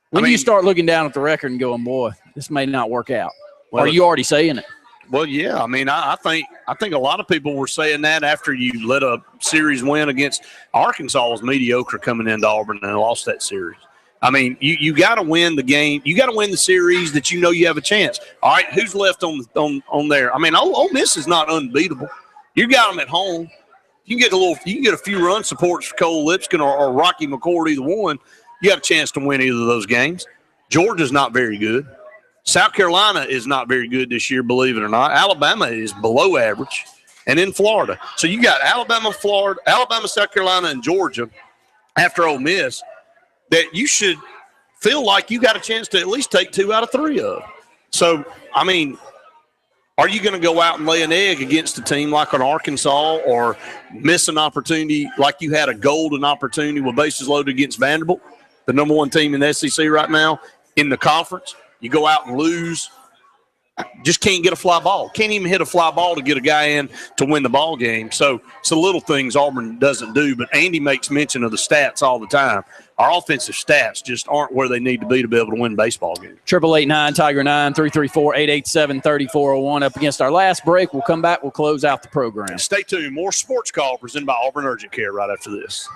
when do you start looking down at the record and going, boy, this may not work out? Well, or are you already saying it? Well, yeah. I mean, I think a lot of people were saying that after you let a series win against Arkansas was mediocre coming into Auburn and lost that series. I mean, you got to win the game. You got to win the series that you know you have a chance. All right, who's left on there? I mean, Ole Miss is not unbeatable. You got them at home. You can get a few run supports for Cole Lipscomb or Rocky McCord, either one. You got a chance to win either of those games. Georgia's not very good. South Carolina is not very good this year, believe it or not. Alabama is below average. And in Florida. So you got Alabama, South Carolina, and Georgia after Ole Miss that you should feel like you got a chance to at least take 2 out of 3 of. So, I mean, are you going to go out and lay an egg against a team like an Arkansas or miss an opportunity like you had a golden opportunity with bases loaded against Vanderbilt, the number 1 team in the SEC right now in the conference? You go out and lose, just can't get a fly ball. Can't even hit a fly ball to get a guy in to win the ball game. So it's the little things Auburn doesn't do, but Andy makes mention of the stats all the time. our offensive stats just aren't where they need to be able to win baseball games. 888-9 Tiger 9 334-887-3401. Up against our last break. We'll come back. We'll close out the program. Stay tuned. More Sports Call presented by Auburn Urgent Care right after this.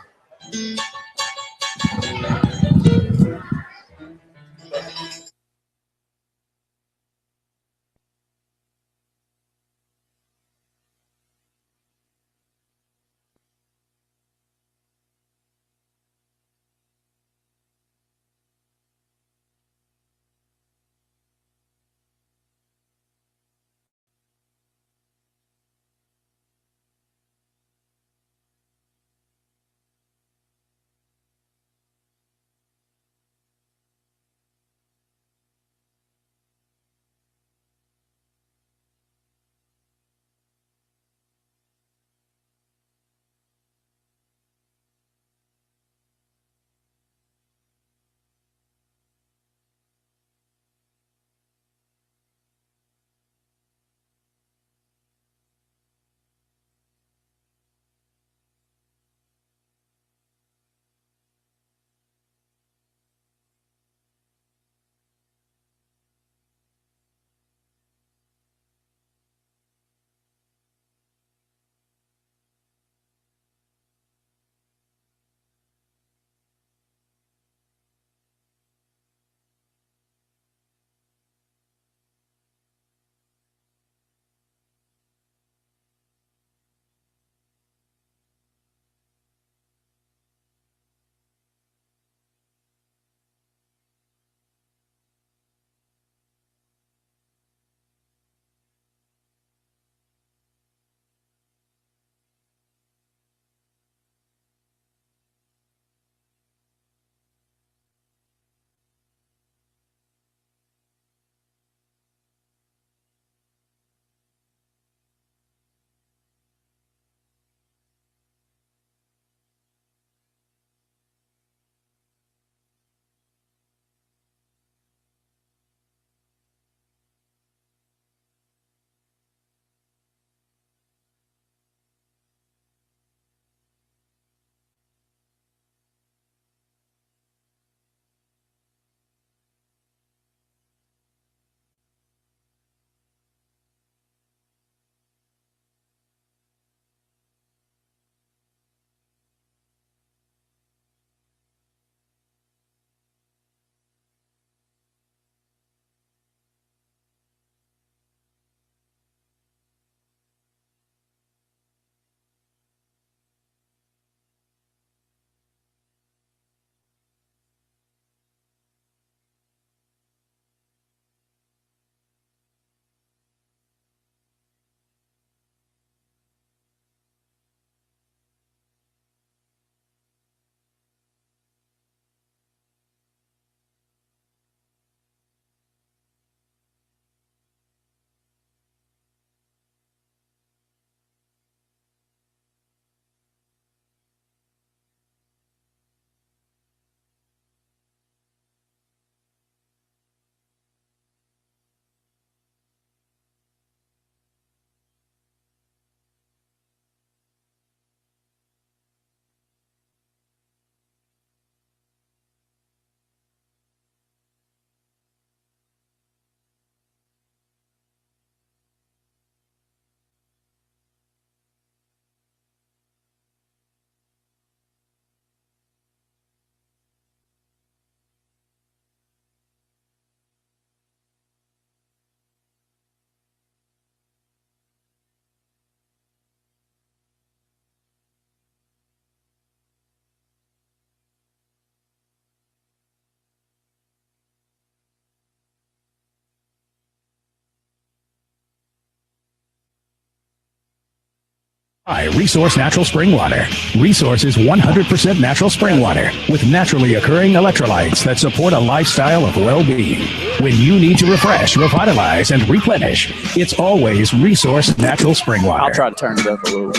Resource Natural Spring Water. Resource is 100% natural spring water with naturally occurring electrolytes that support a lifestyle of well-being. When you need to refresh, revitalize, and replenish, it's always Resource Natural Spring Water. I'll try to turn it up a little.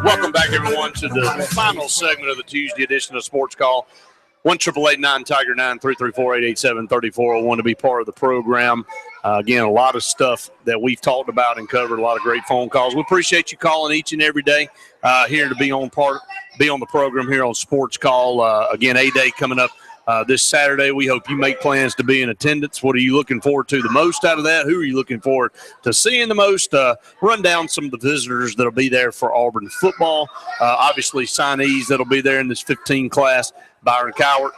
Welcome back, everyone, to the final segment of the Tuesday edition of Sports Call. 1-888-9-TIGER 9-334-887-3401 to be part of the program. Again, a lot of stuff that we've talked about and covered, a lot of great phone calls. We appreciate you calling each and every day here to be on the program here on Sports Call. Again, A-Day coming up this Saturday. We hope you make plans to be in attendance. What are you looking forward to the most out of that? Who are you looking forward to seeing the most? Run down some of the visitors that'll be there for Auburn football. Obviously, signees that'll be there in this 15 class. Byron Cowart,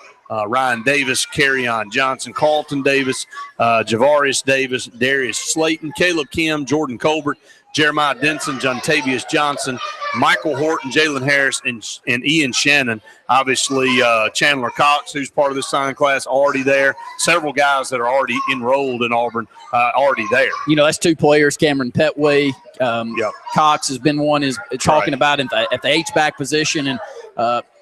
Ryan Davis, Kerryon Johnson, Carlton Davis, Javarius Davis, Darius Slayton, Caleb Kim, Jordan Colbert, Jeremiah Denson, Jontavius Johnson, Michael Horton, Jalen Harris, and Ian Shannon. Obviously, Chandler Cox, who's part of this signing class, already there. Several guys that are already enrolled in Auburn already there. That's two players, Cameron Petway. Cox has been one is talking about at the H-back position, and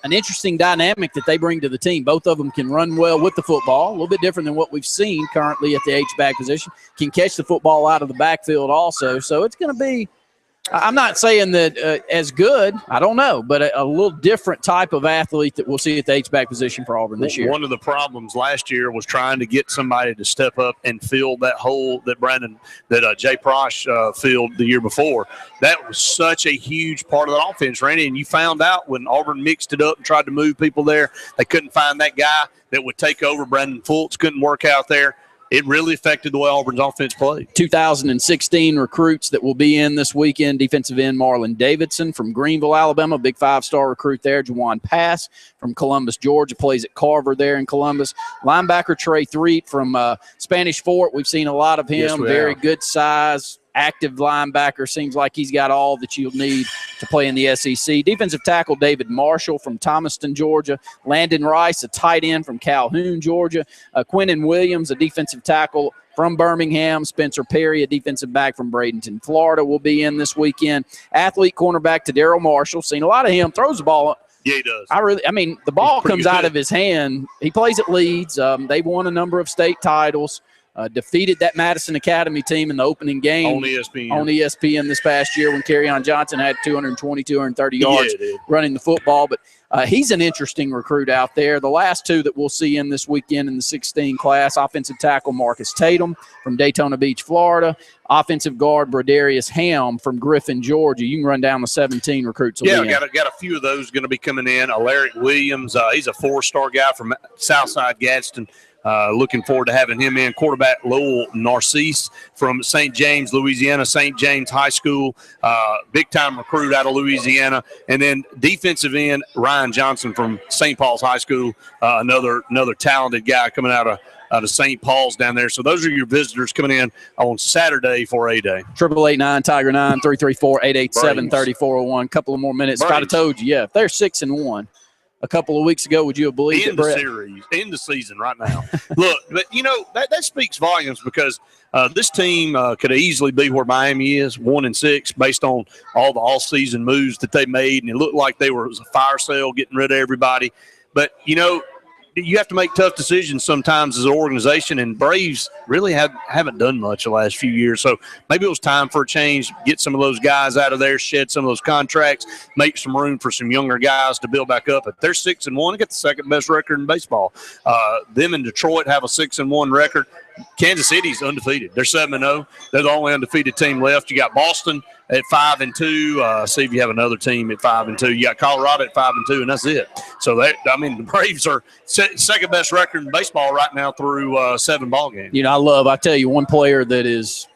an interesting dynamic that they bring to the team. Both of them can run well with the football, a little bit different than what we've seen currently at the H-back position. Can catch the football out of the backfield also. So it's going to be, I'm not saying that as good, I don't know, but a little different type of athlete that we'll see at the H-back position for Auburn this year. One of the problems last year was trying to get somebody to step up and fill that hole that Jay Prosh filled the year before. That was such a huge part of the offense, Randy, and you found out when Auburn mixed it up and tried to move people there, they couldn't find that guy that would take over. Brandon Fultz couldn't work out there. It really affected the way Auburn's offense played. 2016 recruits that will be in this weekend. Defensive end Marlon Davidson from Greenville, Alabama, big 5-star recruit there. Juwan Pass from Columbus, Georgia, plays at Carver there in Columbus. Linebacker Trey Threet from Spanish Fort. We've seen a lot of him. Yes, very good size, active linebacker. Seems like he's got all that you'll need to play in the SEC. Defensive tackle David Marshall from Thomaston, Georgia. Landon Rice, a tight end from Calhoun, Georgia. Quentin Williams, a defensive tackle from Birmingham. Spencer Perry, a defensive back from Bradenton, Florida, will be in this weekend. Athlete cornerback to Daryl Marshall. Seen a lot of him. Throws the ball. Yeah, he does. The ball comes out of his hand. He plays at Leeds. They've won a number of state titles. Defeated that Madison Academy team in the opening game on ESPN this past year when Kerryon Johnson had 220, 230 yards running the football. But he's an interesting recruit out there. The last two that we'll see in this weekend in the 16 class, offensive tackle Marcus Tatum from Daytona Beach, Florida. Offensive guard Brodarius Ham from Griffin, Georgia. You can run down the 17 recruits. Got a few of those going to be coming in. Alaric Williams, he's a 4-star guy from Southside Gadsden. Looking forward to having him in. Quarterback Lowell Narcisse from St. James, Louisiana, St. James High School, big-time recruit out of Louisiana. And then defensive end Ryan Johnson from St. Paul's High School, another talented guy coming out of St. Paul's down there. So those are your visitors coming in on Saturday for A-Day. 888-9-TIGER 9-334-887-3401. Couple of more minutes. If I'd have told you, if they're 6-1 a couple of weeks ago, would you have believed it, Brett? In the season right now. Look, but that speaks volumes because this team could easily be where Miami is, 1-6, based on all the all-season moves that they made, and it looked like it was a fire sale getting rid of everybody. But you have to make tough decisions sometimes as an organization, and Braves really haven't done much the last few years. So maybe it was time for a change, get some of those guys out of there, shed some of those contracts, make some room for some younger guys to build back up. If they're 6-1, they get the second-best record in baseball. Them in Detroit have a 6-1 record. Kansas City's undefeated. They're 7-0. They're the only undefeated team left. You got Boston at 5-2. See if you have another team at 5-2. You got Colorado at 5-2, and that's it. So the Braves are second best record in baseball right now through 7 ball games. I tell you, one player that is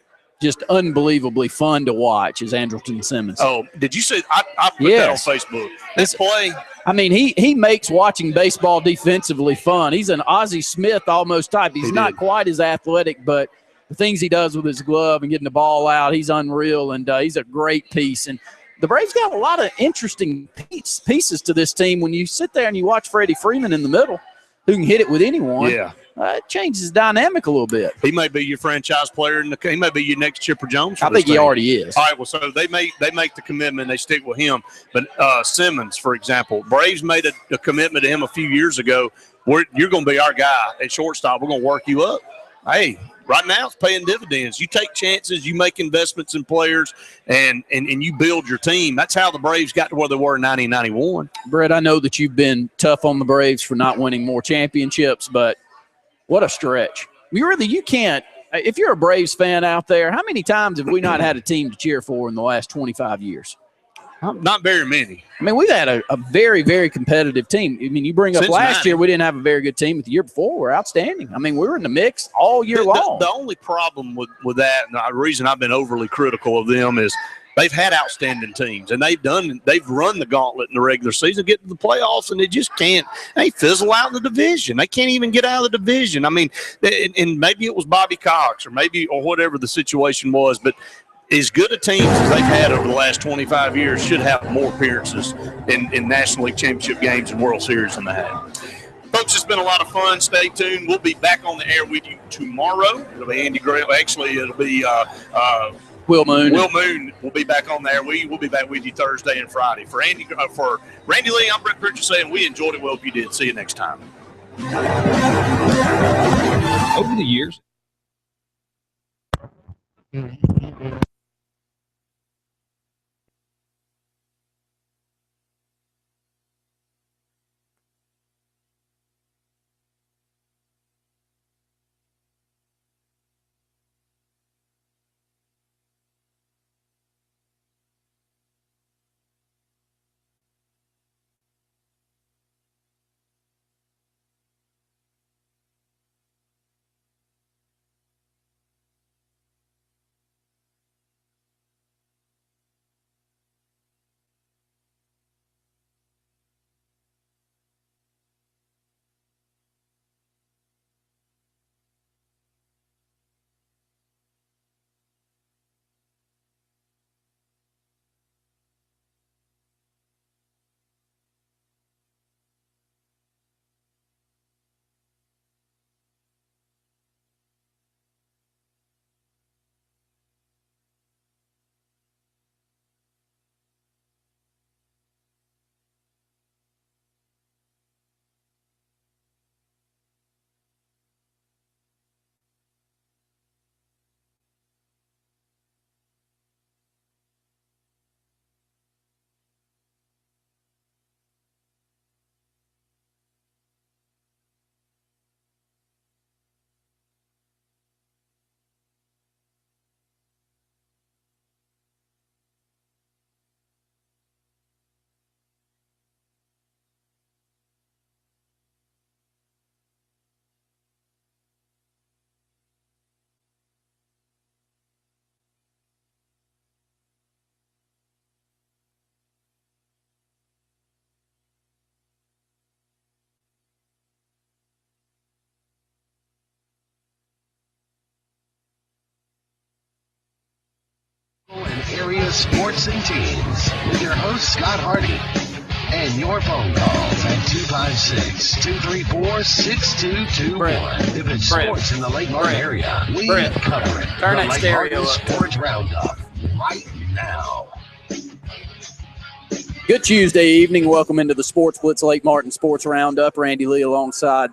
just unbelievably fun to watch is Andrelton Simmons. Oh, did you see? I put that on Facebook. This play. He makes watching baseball defensively fun. He's an Ozzie Smith almost type. He's not quite as athletic, but the things he does with his glove and getting the ball out, he's unreal, and he's a great piece. And the Braves got a lot of interesting pieces to this team. When you sit there and you watch Freddie Freeman in the middle, who can hit it with anyone, it changes the dynamic a little bit. He may be your franchise player. He may be your next Chipper Jones. I think he already is. All right, well, so they make the commitment. They stick with him. But Simmons, for example, Braves made a commitment to him a few years ago. You're going to be our guy at shortstop. We're going to work you up. Hey, right now it's paying dividends. You take chances, you make investments in players, and you build your team. That's how the Braves got to where they were in 1991. Brett, I know that you've been tough on the Braves for not winning more championships, but what a stretch. You can't – if you're a Braves fan out there, how many times have we not had a team to cheer for in the last 25 years? Not very many. I mean, we've had a very, very competitive team. I mean, you bring up last year, we didn't have a very good team, but the year before, we're outstanding. I mean, we were in the mix all year long. The only problem with that, and the reason I've been overly critical of them is they've had outstanding teams, and they've run the gauntlet in the regular season, get to the playoffs, and they just can't. They fizzle out in the division. They can't even get out of the division. I mean, and maybe it was Bobby Cox or whatever the situation was, but as good a teams as they've had over the last 25 years should have more appearances in National League Championship games and World Series than they have. Folks, it's been a lot of fun. Stay tuned. We'll be back on the air with you tomorrow. It'll be Andy Gray. Actually, it'll be Will Moon. Will Moon will be back on there. We'll be back with you Thursday and Friday. For Randy Lee, I'm Brett Pritchard saying we enjoyed it. Well, if you did, see you next time. Over the years. And area sports and teams with your host Scott Hardy and your phone calls at 256-234-6221. If it's sports in the Lake Martin area, we cover it. Turn that Lake stereo Martin up. Sports Roundup right now. Good Tuesday evening. Welcome into the Sports Blitz Lake Martin Sports Roundup. Randy Lee alongside